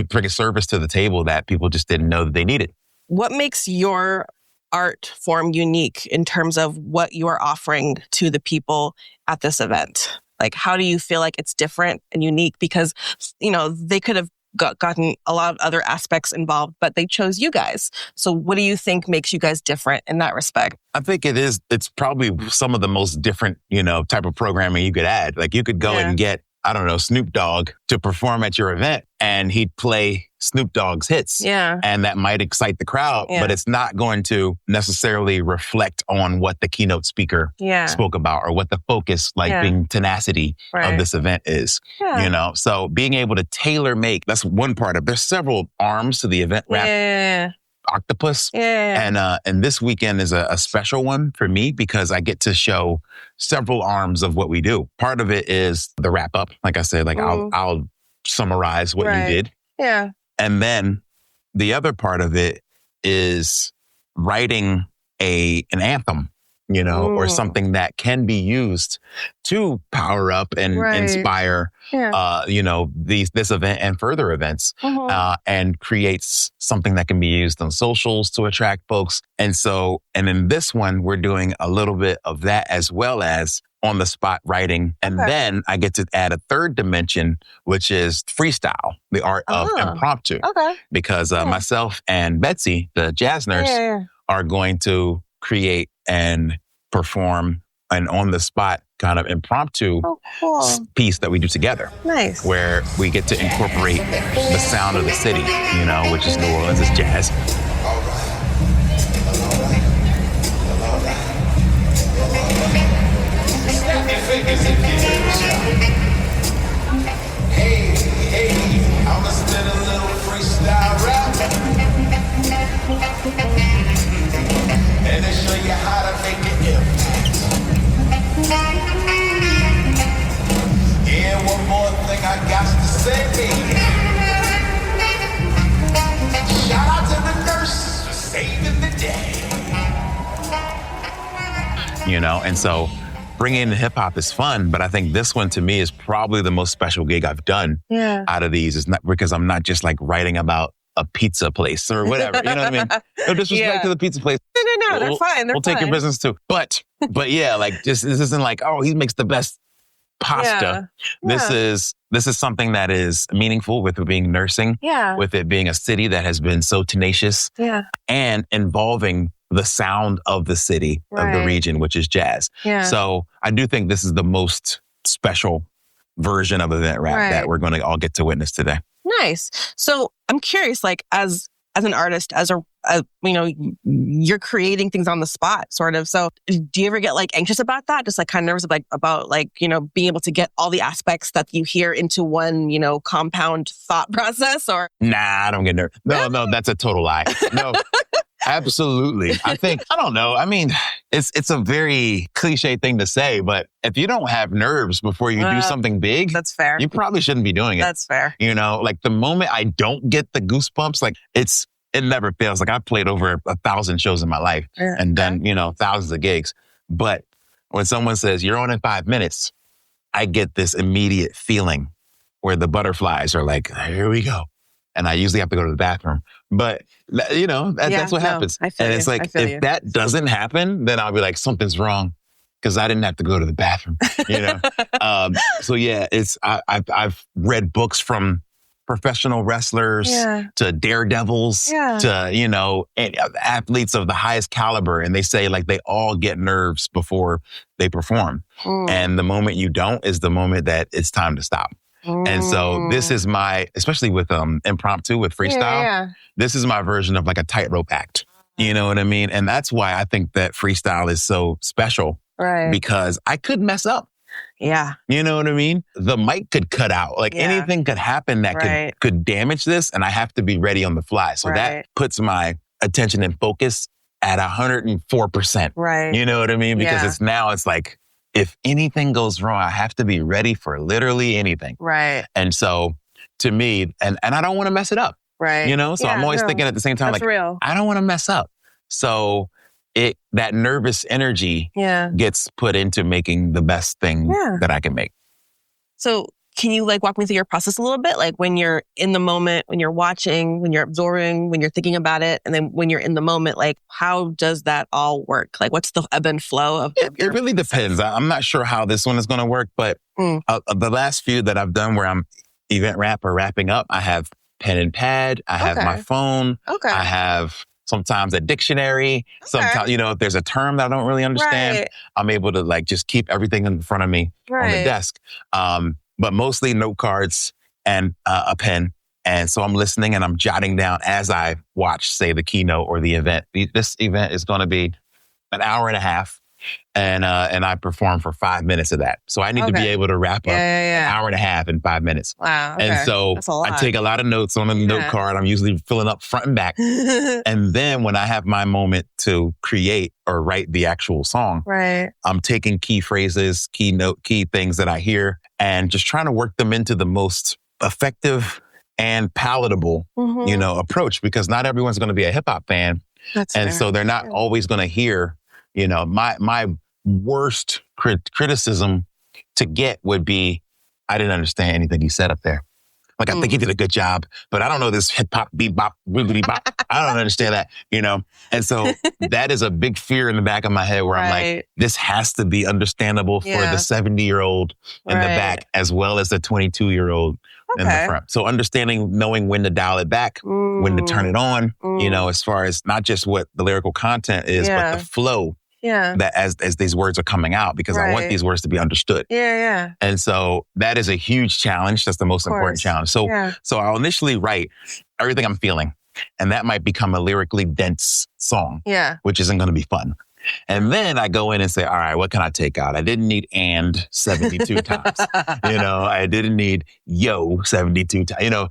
bring a service to the table that people just didn't know that they needed. What makes your art form unique in terms of what you are offering to the people at this event? Like, how do you feel like it's different and unique? Because, you know, they could have gotten a lot of other aspects involved, but they chose you guys. So what do you think makes you guys different in that respect? I think it's probably some of the most different, you know, type of programming you could add. Like you could go and get, I don't know, Snoop Dogg to perform at your event and he'd play Snoop Dogg's hits. Yeah. And that might excite the crowd, but it's not going to necessarily reflect on what the keynote speaker spoke about or what the focus, like being tenacity of this event is, you know? So being able to tailor make, that's one part of, there's several arms to the event wrap. Octopus. And this weekend is a special one for me because I get to show several arms of what we do. Part of it is the wrap up. Like I said, like I'll summarize what you did. Yeah. And then the other part of it is writing an anthem, you know, or something that can be used to power up and inspire, you know, this event and further events, and creates something that can be used on socials to attract folks. And in this one, we're doing a little bit of that as well as on the spot writing. And then I get to add a third dimension, which is freestyle, the art of impromptu. Because myself and Betsy, the jazz nurse, are going to create and perform an on-the-spot kind of impromptu piece that we do together. Nice. Where we get to incorporate the sound of the city, you know, which is New Orleans, is jazz. Hey, I'm gonna spit a little freestyle rap. And then show you how to make it impact. Yeah, one more thing I got to say. Shout out to the nurse for saving the day. You know, and so bringing in hip hop is fun, but I think this one to me is probably the most special gig I've done out of these. It's not because I'm not just like writing about a pizza place or whatever. You know what I mean? No disrespect to the pizza place. No, they're fine. We'll take your business too. But yeah, like just this isn't like, oh, he makes the best pasta. This is something that is meaningful with it being nursing, with it being a city that has been so tenacious and involving the sound of the city, of the region, which is jazz. So I do think this is the most special version of event rap that we're going to all get to witness today. Nice. So I'm curious, like as an artist, as you know, you're creating things on the spot, sort of. So do you ever get like anxious about that? Just like kind of nervous about like, you know, being able to get all the aspects that you hear into one, you know, compound thought process or? Nah, I don't get nervous. No, that's a total lie. No. Absolutely. I don't know. I mean, it's a very cliche thing to say, but if you don't have nerves before you do something big, that's fair. You probably shouldn't be doing it. That's fair. You know, like the moment I don't get the goosebumps, like it never fails. Like I've played over 1,000 shows in my life and done, you know, thousands of gigs. But when someone says you're on in 5 minutes, I get this immediate feeling where the butterflies are like, here we go. And I usually have to go to the bathroom. But, you know, that's what happens. I feel and it's like, if that doesn't happen, then I'll be like, something's wrong. because I didn't have to go to the bathroom, you know? So yeah, I've read books from professional wrestlers to daredevils to, you know, athletes of the highest caliber. And they say like they all get nerves before they perform. And the moment you don't is the moment that it's time to stop. And so this is my, especially with impromptu, with freestyle, this is my version of like a tightrope act. You know what I mean? And that's why I think that freestyle is so special. Right. Because I could mess up. Yeah. You know what I mean? The mic could cut out. Like anything could happen that could damage this, and I have to be ready on the fly. So that puts my attention and focus at 104%. Right. You know what I mean? Because it's like, if anything goes wrong, I have to be ready for literally anything. Right. And so to me, and I don't want to mess it up. Right. You know? So I'm always thinking at the same time, like, real. I don't want to mess up. So that nervous energy gets put into making the best thing that I can make. So can you like walk me through your process a little bit? Like when you're in the moment, when you're watching, when you're absorbing, when you're thinking about it, and then when you're in the moment, like how does that all work? Like what's the ebb and flow of it? It really depends. I'm not sure how this one is going to work, but the last few that I've done where I'm event wrap or wrapping up, I have pen and pad, I have my phone, I have sometimes a dictionary. Sometimes, you know, if there's a term that I don't really understand, I'm able to like just keep everything in front of me on the desk. But mostly note cards and a pen. And so I'm listening and I'm jotting down as I watch, say, the keynote or the event. This event is going to be an hour and a half. And I perform for 5 minutes of that. So I need to be able to wrap up an hour and a half in 5 minutes. Wow. Okay. And so I take a lot of notes on the note card. I'm usually filling up front and back. And then when I have my moment to create or write the actual song, I'm taking key phrases, key things that I hear and just trying to work them into the most effective and palatable, you know, approach, because not everyone's going to be a hip hop fan. So they're not always going to hear. You know, my worst criticism to get would be, I didn't understand anything you said up there. Like, I think you did a good job, but I don't know this hip hop, bebop, wiggly bop. I don't understand that, you know? And so that is a big fear in the back of my head where I'm like, this has to be understandable for the 70-year-old in the back as well as the 22-year-old in the front. So knowing when to dial it back, when to turn it on, you know, as far as not just what the lyrical content is, but the flow. That as these words are coming out, because I want these words to be understood. And so that is a huge challenge. That's the most important challenge. So I'll initially write everything I'm feeling, and that might become a lyrically dense song, which isn't going to be fun. And then I go in and say, all right, what can I take out? I didn't need and 72 times. You know, I didn't need yo 72 times. You know,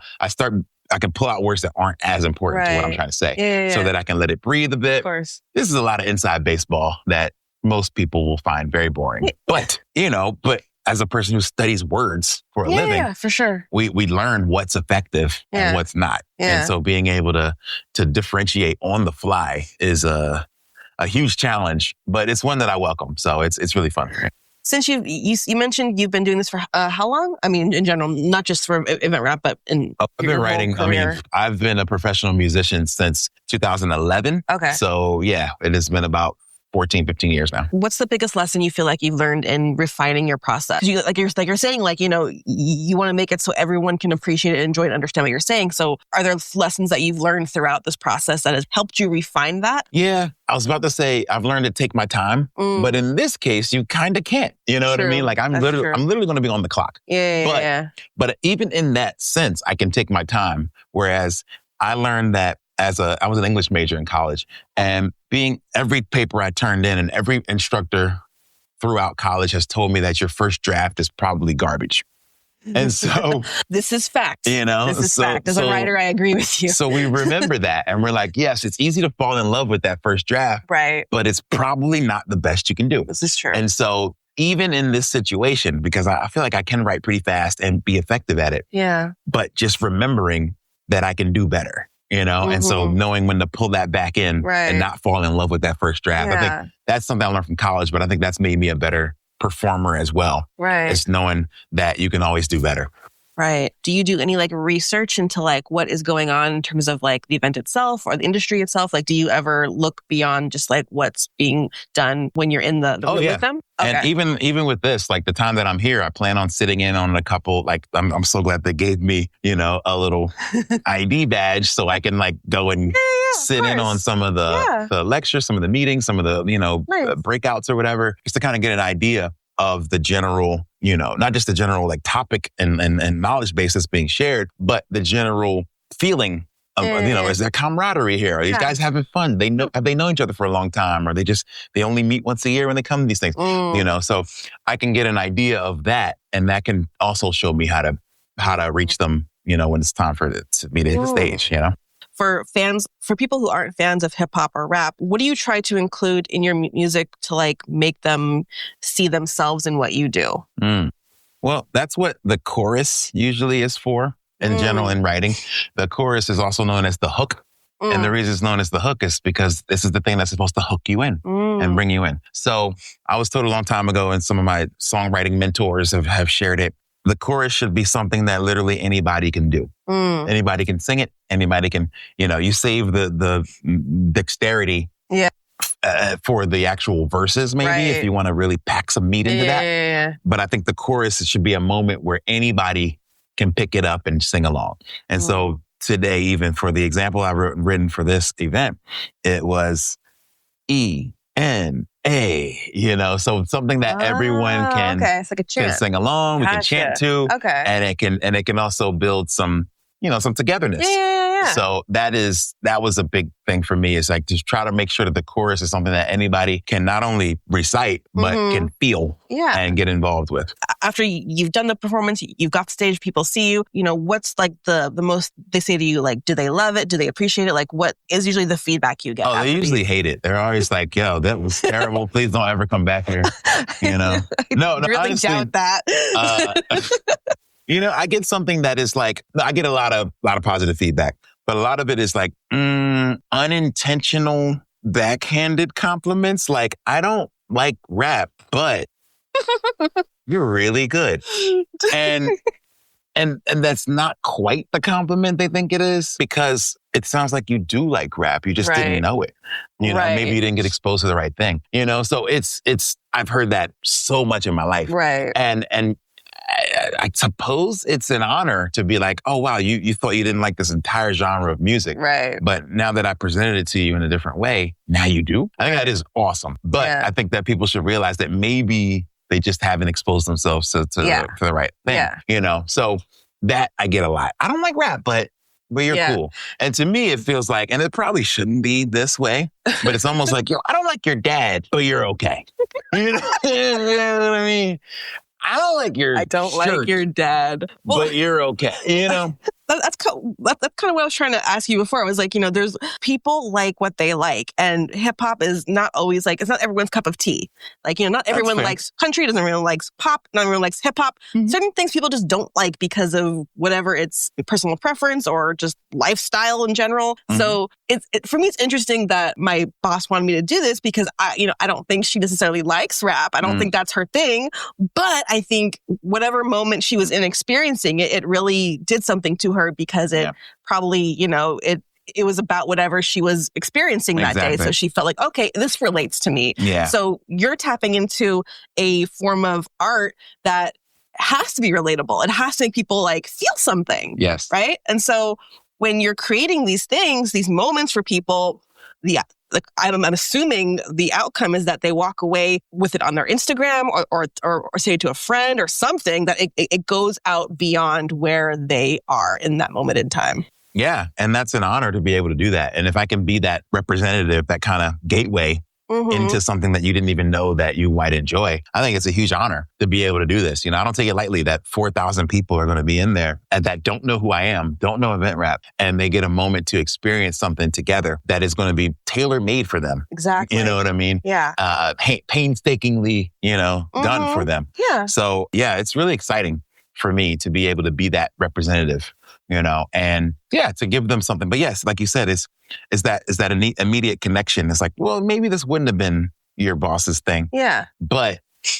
I can pull out words that aren't as important to what I'm trying to say so that I can let it breathe a bit. Of course. This is a lot of inside baseball that most people will find very boring. But, you know, as a person who studies words for a living, for sure, we learn what's effective and what's not. And so being able to differentiate on the fly is a huge challenge, but it's one that I welcome. So it's really fun. Since you mentioned you've been doing this for how long? I mean, in general, not just for event rap, but in I've been writing. I mean, I've been a professional musician since 2011. Okay. So yeah, it has been about 14, 15 years now. What's the biggest lesson you feel like you've learned in refining your process? You're saying, like, you know, you want to make it so everyone can appreciate it, enjoy it, understand what you're saying. So are there lessons that you've learned throughout this process that has helped you refine that? Yeah. I was about to say, I've learned to take my time, but in this case, you kind of can't. You know what I mean? Like I'm literally going to be on the clock. But even in that sense, I can take my time. Whereas I learned that I was an English major in college, and every paper I turned in and every instructor throughout college has told me that your first draft is probably garbage. And so this is fact. You know, this is fact. As a writer, I agree with you. So we remember that, and we're like, yes, it's easy to fall in love with that first draft, right? But it's probably not the best you can do. This is true. And so even in this situation, because I feel like I can write pretty fast and be effective at it. Yeah. But just remembering that I can do better. You know, and so knowing when to pull that back in and not fall in love with that first draft. I think that's something I learned from college, but I think that's made me a better performer as well. Right. It's knowing that you can always do better. Right. Do you do any like research into like what is going on in terms of like the event itself or the industry itself? Like, do you ever look beyond just like what's being done when you're in the room with them? Okay. And even with this, like the time that I'm here, I plan on sitting in on a couple, like I'm so glad they gave me, a little ID badge so I can like go and sit in on some of the lectures, some of the meetings, some of the, breakouts or whatever, just to kind of get an idea of the general, not just the general like topic and knowledge base that's being shared, but the general feeling of, is there camaraderie here? Are these guys having fun? Have they known each other for a long time? Or they only meet once a year when they come to these things? So I can get an idea of that, and that can also show me how to reach them, when it's time for me to hit the stage, For people who aren't fans of hip hop or rap, what do you try to include in your music to like make them see themselves in what you do? Well, that's what the chorus usually is for in general in writing. The chorus is also known as the hook. And the reason it's known as the hook is because this is the thing that's supposed to hook you in and bring you in. So I was told a long time ago, and some of my songwriting mentors have shared it, the chorus should be something that literally anybody can do. Anybody can sing it. Anybody can, you save the dexterity for the actual verses, maybe, if you want to really pack some meat into that. But I think the chorus should be a moment where anybody can pick it up and sing along. And so today, even for the example I've written for this event, it was E-N-A, so something that everyone can, it's like a chant. Can sing along, we can chant to, and it can also build some, some togetherness. So that was a big thing for me, is like to try to make sure that the chorus is something that anybody can not only recite, but can feel and get involved with. After you've done the performance, you've got the stage, people see you, what's like the most they say to you, like, do they love it? Do they appreciate it? Like, what is usually the feedback you get? Oh, they usually hate it. They're always like, yo, that was terrible. Please don't ever come back here. No, really honestly, doubt that. I get something that is like, I get a lot of positive feedback, but a lot of it is like unintentional, backhanded compliments. Like, I don't like rap, but you're really good. And that's not quite the compliment they think it is, because it sounds like you do like rap. You just didn't know it. Maybe you didn't get exposed to the right thing. So it's I've heard that so much in my life. Right. And I suppose it's an honor to be like, oh, wow, you thought you didn't like this entire genre of music. Right. But now that I presented it to you in a different way, now you do. I think that is awesome. But I think that people should realize that maybe they just haven't exposed themselves to the right thing. So that I get a lot. I don't like rap, but you're cool. And to me, it feels like, and it probably shouldn't be this way, but it's almost like, yo, I don't like your dad, but you're okay. You know what I mean? I don't like your like your dad, but you're okay. That's kind of what I was trying to ask you before. I was like, there's people like what they like, and hip hop is not always like, it's not everyone's cup of tea. Like, not everyone likes country, doesn't everyone likes pop, not everyone likes hip hop. Certain things people just don't like because of whatever it's personal preference or just lifestyle in general. So for me, it's interesting that my boss wanted me to do this, because I don't think she necessarily likes rap. I don't think that's her thing, but I think whatever moment she was in experiencing it, it really did something to her, because it probably, it was about whatever she was experiencing that day. So she felt like, okay, this relates to me. Yeah. So you're tapping into a form of art that has to be relatable. It has to make people like feel something. Yes. Right. And so when you're creating these things, these moments for people, I'm assuming the outcome is that they walk away with it on their Instagram or say it to a friend or something, that it goes out beyond where they are in that moment in time. Yeah. And that's an honor to be able to do that. And if I can be that representative, that kind of gateway into something that you didn't even know that you might enjoy, I think it's a huge honor to be able to do this. I don't take it lightly that 4,000 people are going to be in there and that don't know who I am, don't know event rap, and they get a moment to experience something together that is going to be tailor-made for them. Exactly. You know what I mean? Yeah. Painstakingly, done for them. Yeah. So yeah, it's really exciting for me to be able to be that representative, and to give them something. But yes, like you said, is that immediate connection. It's like, well, maybe this wouldn't have been your boss's thing. Yeah. But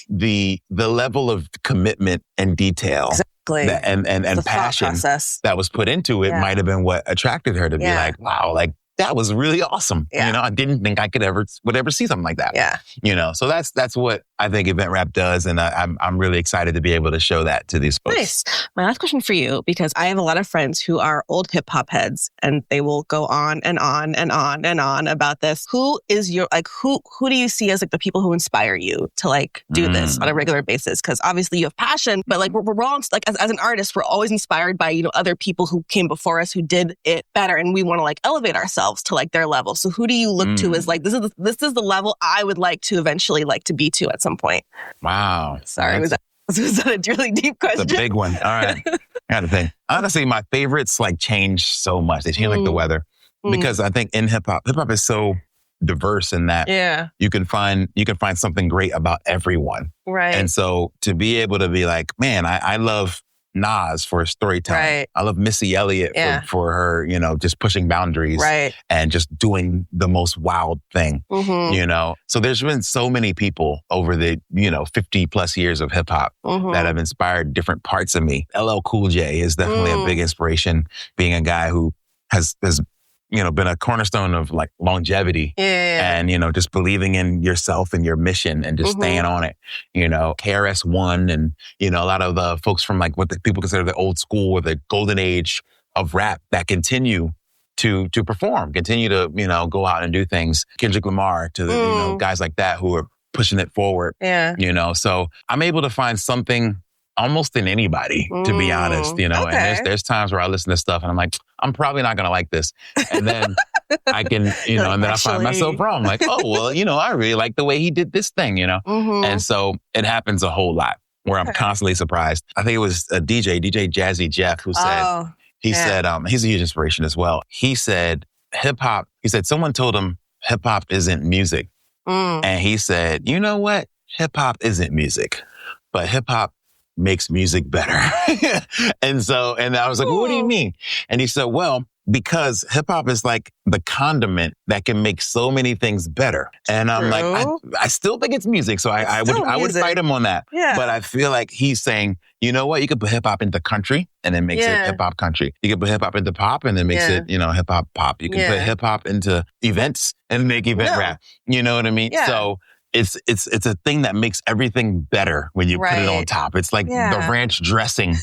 the level of commitment and detail Exactly. And passion process that was put into it might have been what attracted her to be like, wow, like that was really awesome. Yeah. You know, I didn't think I would ever see something like that. Yeah. You know, so that's what I think Event Rap does. And I'm really excited to be able to show that to these folks. Nice. My last question for you, because I have a lot of friends who are old hip hop heads and they will go on and on and on and on about this. Who is your, like, who do you see as like the people who inspire you to like do this on a regular basis? Because obviously you have passion, but like we're all like, as an artist, we're always inspired by, you know, other people who came before us who did it better. And we want to like elevate ourselves to like their level. So who do you look to as like, this is the level I would like to eventually like to be to at some point? Wow. Sorry, was that a really deep question? It's a big one. All right. I got to think. Honestly, my favorites like change so much. They change like the weather. Because I think in hip hop is so diverse in that you can find something great about everyone. Right. And so to be able to be like, man, I love Nas for his storytelling. Right. I love Missy Elliott for her, you know, just pushing boundaries and just doing the most wild thing, you know? So there's been so many people over the, you know, 50 plus years of hip hop that have inspired different parts of me. LL Cool J is definitely a big inspiration, being a guy who has you know, been a cornerstone of like longevity and, you know, just believing in yourself and your mission and just staying on it, you know, KRS-One and, you know, a lot of the folks from like what the people consider the old school or the golden age of rap that continue to perform, continue to, you know, go out and do things. Kendrick Lamar to the, you know, guys like that who are pushing it forward, you know, so I'm able to find something almost in anybody, to be honest, you know, and there's times where I listen to stuff and I'm like, I'm probably not going to like this. And then I can, you know, and then I find myself wrong. Like, oh, well, you know, I really like the way he did this thing, you know? And so it happens a whole lot where I'm constantly surprised. I think it was a DJ Jazzy Jeff, who said, said, he's a huge inspiration as well. He said, someone told him hip hop isn't music. And he said, you know what? Hip hop isn't music, but hip hop makes music better. And I was like, well, what do you mean? And he said, well, because hip hop is like the condiment that can make so many things better. And I'm like, I still think it's music. So I would fight him on that. Yeah. But I feel like he's saying, you know what? You could put hip hop into country and then makes it hip hop country. You could put hip hop into pop and then makes it, you know, hip hop pop. You can put hip hop into events and make event rap. You know what I mean? Yeah. So it's a thing that makes everything better when you put it on top. It's like the ranch dressing.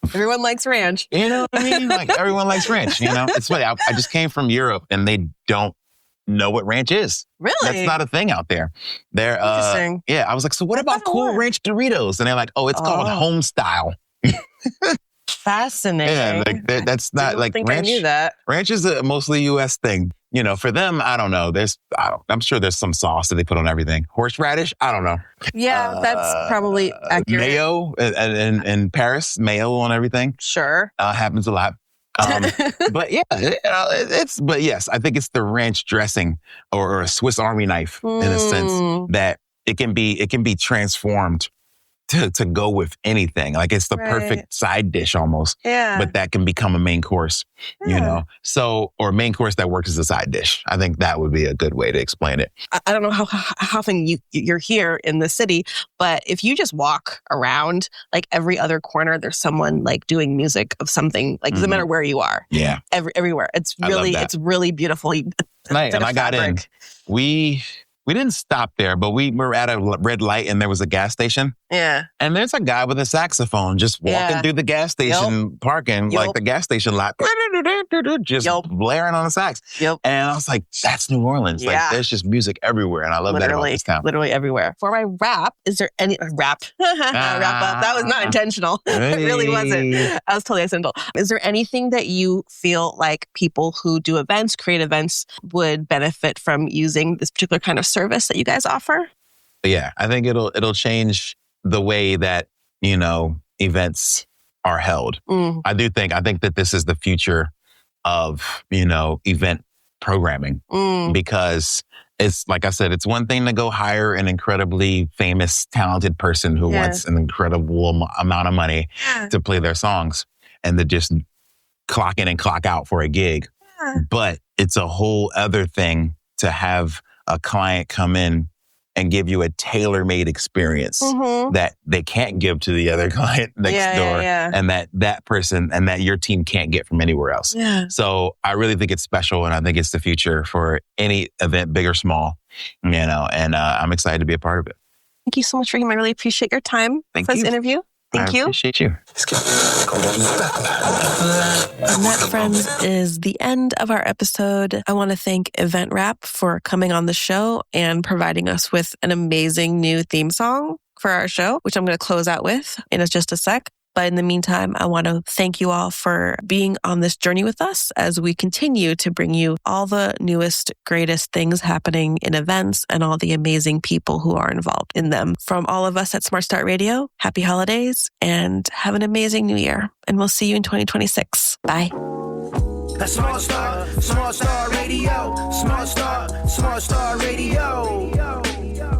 Everyone likes ranch. You know what I mean? Like everyone likes ranch, you know? It's funny. I just came from Europe and they don't know what ranch is. Really? That's not a thing out there. They're interesting. Yeah, I was like, so what about Cool Ranch Doritos? And they're like, oh, it's called home style. Fascinating. Yeah, like that's not like think ranch. I knew that. Ranch is a mostly U.S. thing. You know, for them, I don't know. I'm sure there's some sauce that they put on everything. Horseradish, I don't know. Yeah, that's probably accurate. Mayo in Paris, mayo on everything. Sure. Happens a lot. But yeah, but yes, I think it's the ranch dressing or a Swiss Army knife in a sense that it can be transformed to go with anything. Like it's the perfect side dish almost. Yeah. But that can become a main course, you know? So, or a main course that works as a side dish. I think that would be a good way to explain it. I don't know how often you're here in the city, but if you just walk around, like every other corner, there's someone like doing music of something, like doesn't matter where you are. Yeah. Everywhere. It's really beautiful. Nice. And I got in. We didn't stop there, but we were at a red light and there was a gas station. Yeah. And there's a guy with a saxophone just walking through the gas station parking, like the gas station lot, just blaring on the sax. Yep. And I was like, that's New Orleans. Like there's just music everywhere. And I love that about this town. Literally everywhere. For my rap, is there any wrap up? That was not intentional. It really wasn't. I was totally accidental. Is there anything that you feel like people who do events, create events, would benefit from using this particular kind of service that you guys offer? Yeah, I think it'll change the way that, you know, events are held. I think that this is the future of, you know, event programming because it's, like I said, it's one thing to go hire an incredibly famous, talented person who wants an incredible amount of money to play their songs and to just clock in and clock out for a gig. But it's a whole other thing to have a client come in and give you a tailor-made experience that they can't give to the other client next door, and that person and that your team can't get from anywhere else. Yeah. So I really think it's special, and I think it's the future for any event, big or small, and I'm excited to be a part of it. Thank you so much, Raheem. I really appreciate your time for this interview. Thank you. I appreciate you. And that, friends, is the end of our episode. I want to thank Event Wrap for coming on the show and providing us with an amazing new theme song for our show, which I'm going to close out with in just a sec. But in the meantime, I want to thank you all for being on this journey with us as we continue to bring you all the newest, greatest things happening in events and all the amazing people who are involved in them. From all of us at Smart Start Radio, happy holidays and have an amazing new year. And we'll see you in 2026. Bye. Smart Start Radio, Smart Start Radio.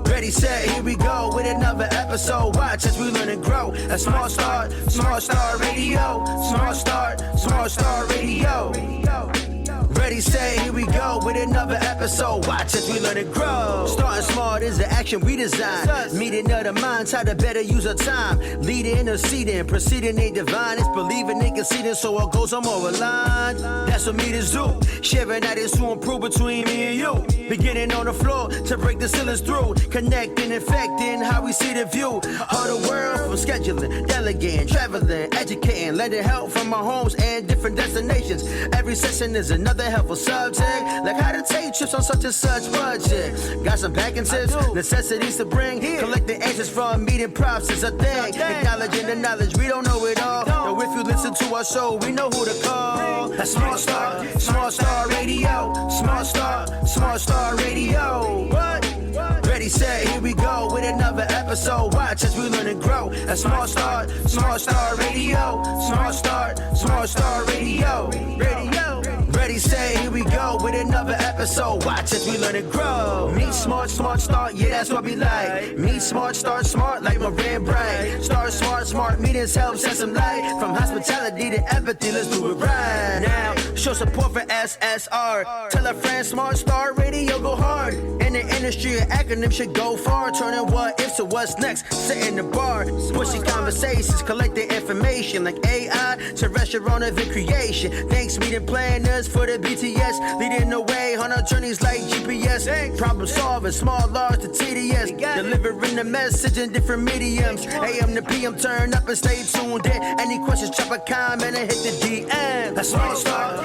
Ready, set, here we go with another episode. Watch as we learn and grow. At Smart Start Radio, Smart Start Radio. Ready, set, here we go with another episode. Watch as we learn and grow. Starting smart is the action we design. Meeting of the minds, how to better use our time. Leading, interceding, proceeding, they divine. It's believing, they conceding, so our goals are more aligned. That's what meetings do. Sharing ideas to improve between me and you. Beginning on the floor to break the ceilings through. Connecting, infecting, how we see the view of the world. From scheduling, delegating, traveling, educating, lending help from our homes and different destinations. Every session is another helpful subject, like how to take trips on such and such budget. Got some packing tips, necessities to bring. Collecting answers from meeting props is a thing. Acknowledging the knowledge, we don't know it all. Though if you listen to our show, we know who to call. That's Smart Start Radio, Smart Start Radio. What? Ready, set, here we go with another episode. Watch as we learn and grow. At Smart Start Radio, Smart Start Radio. Ready, set, here we go with another episode. Watch as we learn and grow. Meet Smart Start, yeah, that's what we like. Meet Smart, start smart like my red bright. Start smart meetings help set some light. From hospitality to empathy, let's do it right. Now, show support for SSR. Tell a friend Smart Start Radio go hard. In the industry, an acronym should go far. Turning what if to what's next. Sit in the bar, pushing conversations, collecting information like AI to restaurant event creation. Thanks meeting planners for the BTS, leading the way on our journeys like GPS. Problem solving, small, large to TDS. Delivering the message in different mediums. AM to PM, turn up and stay tuned in. Any questions, drop a comment and hit the DM. That's Smart Start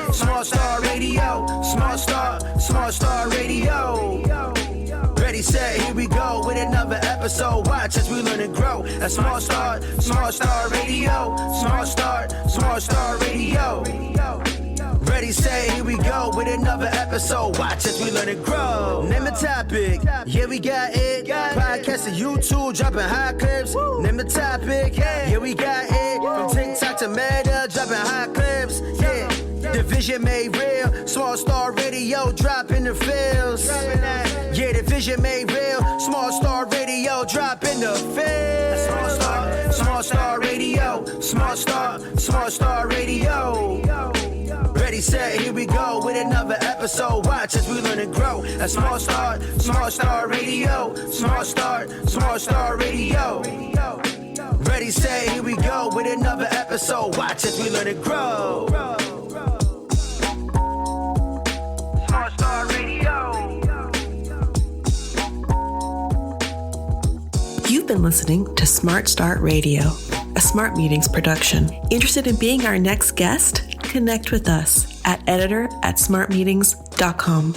Radio, Smart Start Radio. Ready, set, here we go with another episode. Watch as we learn and grow. At Smart Start Radio, Smart Start Radio. Ready, set, here we go with another episode. Watch as we learn and grow. Name a topic, yeah, we got it. Podcast to YouTube, dropping hot clips. Name a topic, yeah, we got it. From TikTok to Meta, dropping hot clips. Yeah, the vision made real. Smart Start Radio, dropping the feels. Yeah, the vision made real. Smart Start Radio, dropping the feels. Smart Start Radio, Smart Start Radio. Ready, set, here we go with another episode. Watch as we learn and grow. At Smart Start Radio, Smart Start Radio. Ready, set, here we go with another episode. Watch as we learn and grow. Smart Start Radio. You've been listening to Smart Start Radio, a Smart Meetings production. Interested in being our next guest? Connect with us at editor@smartmeetings.com.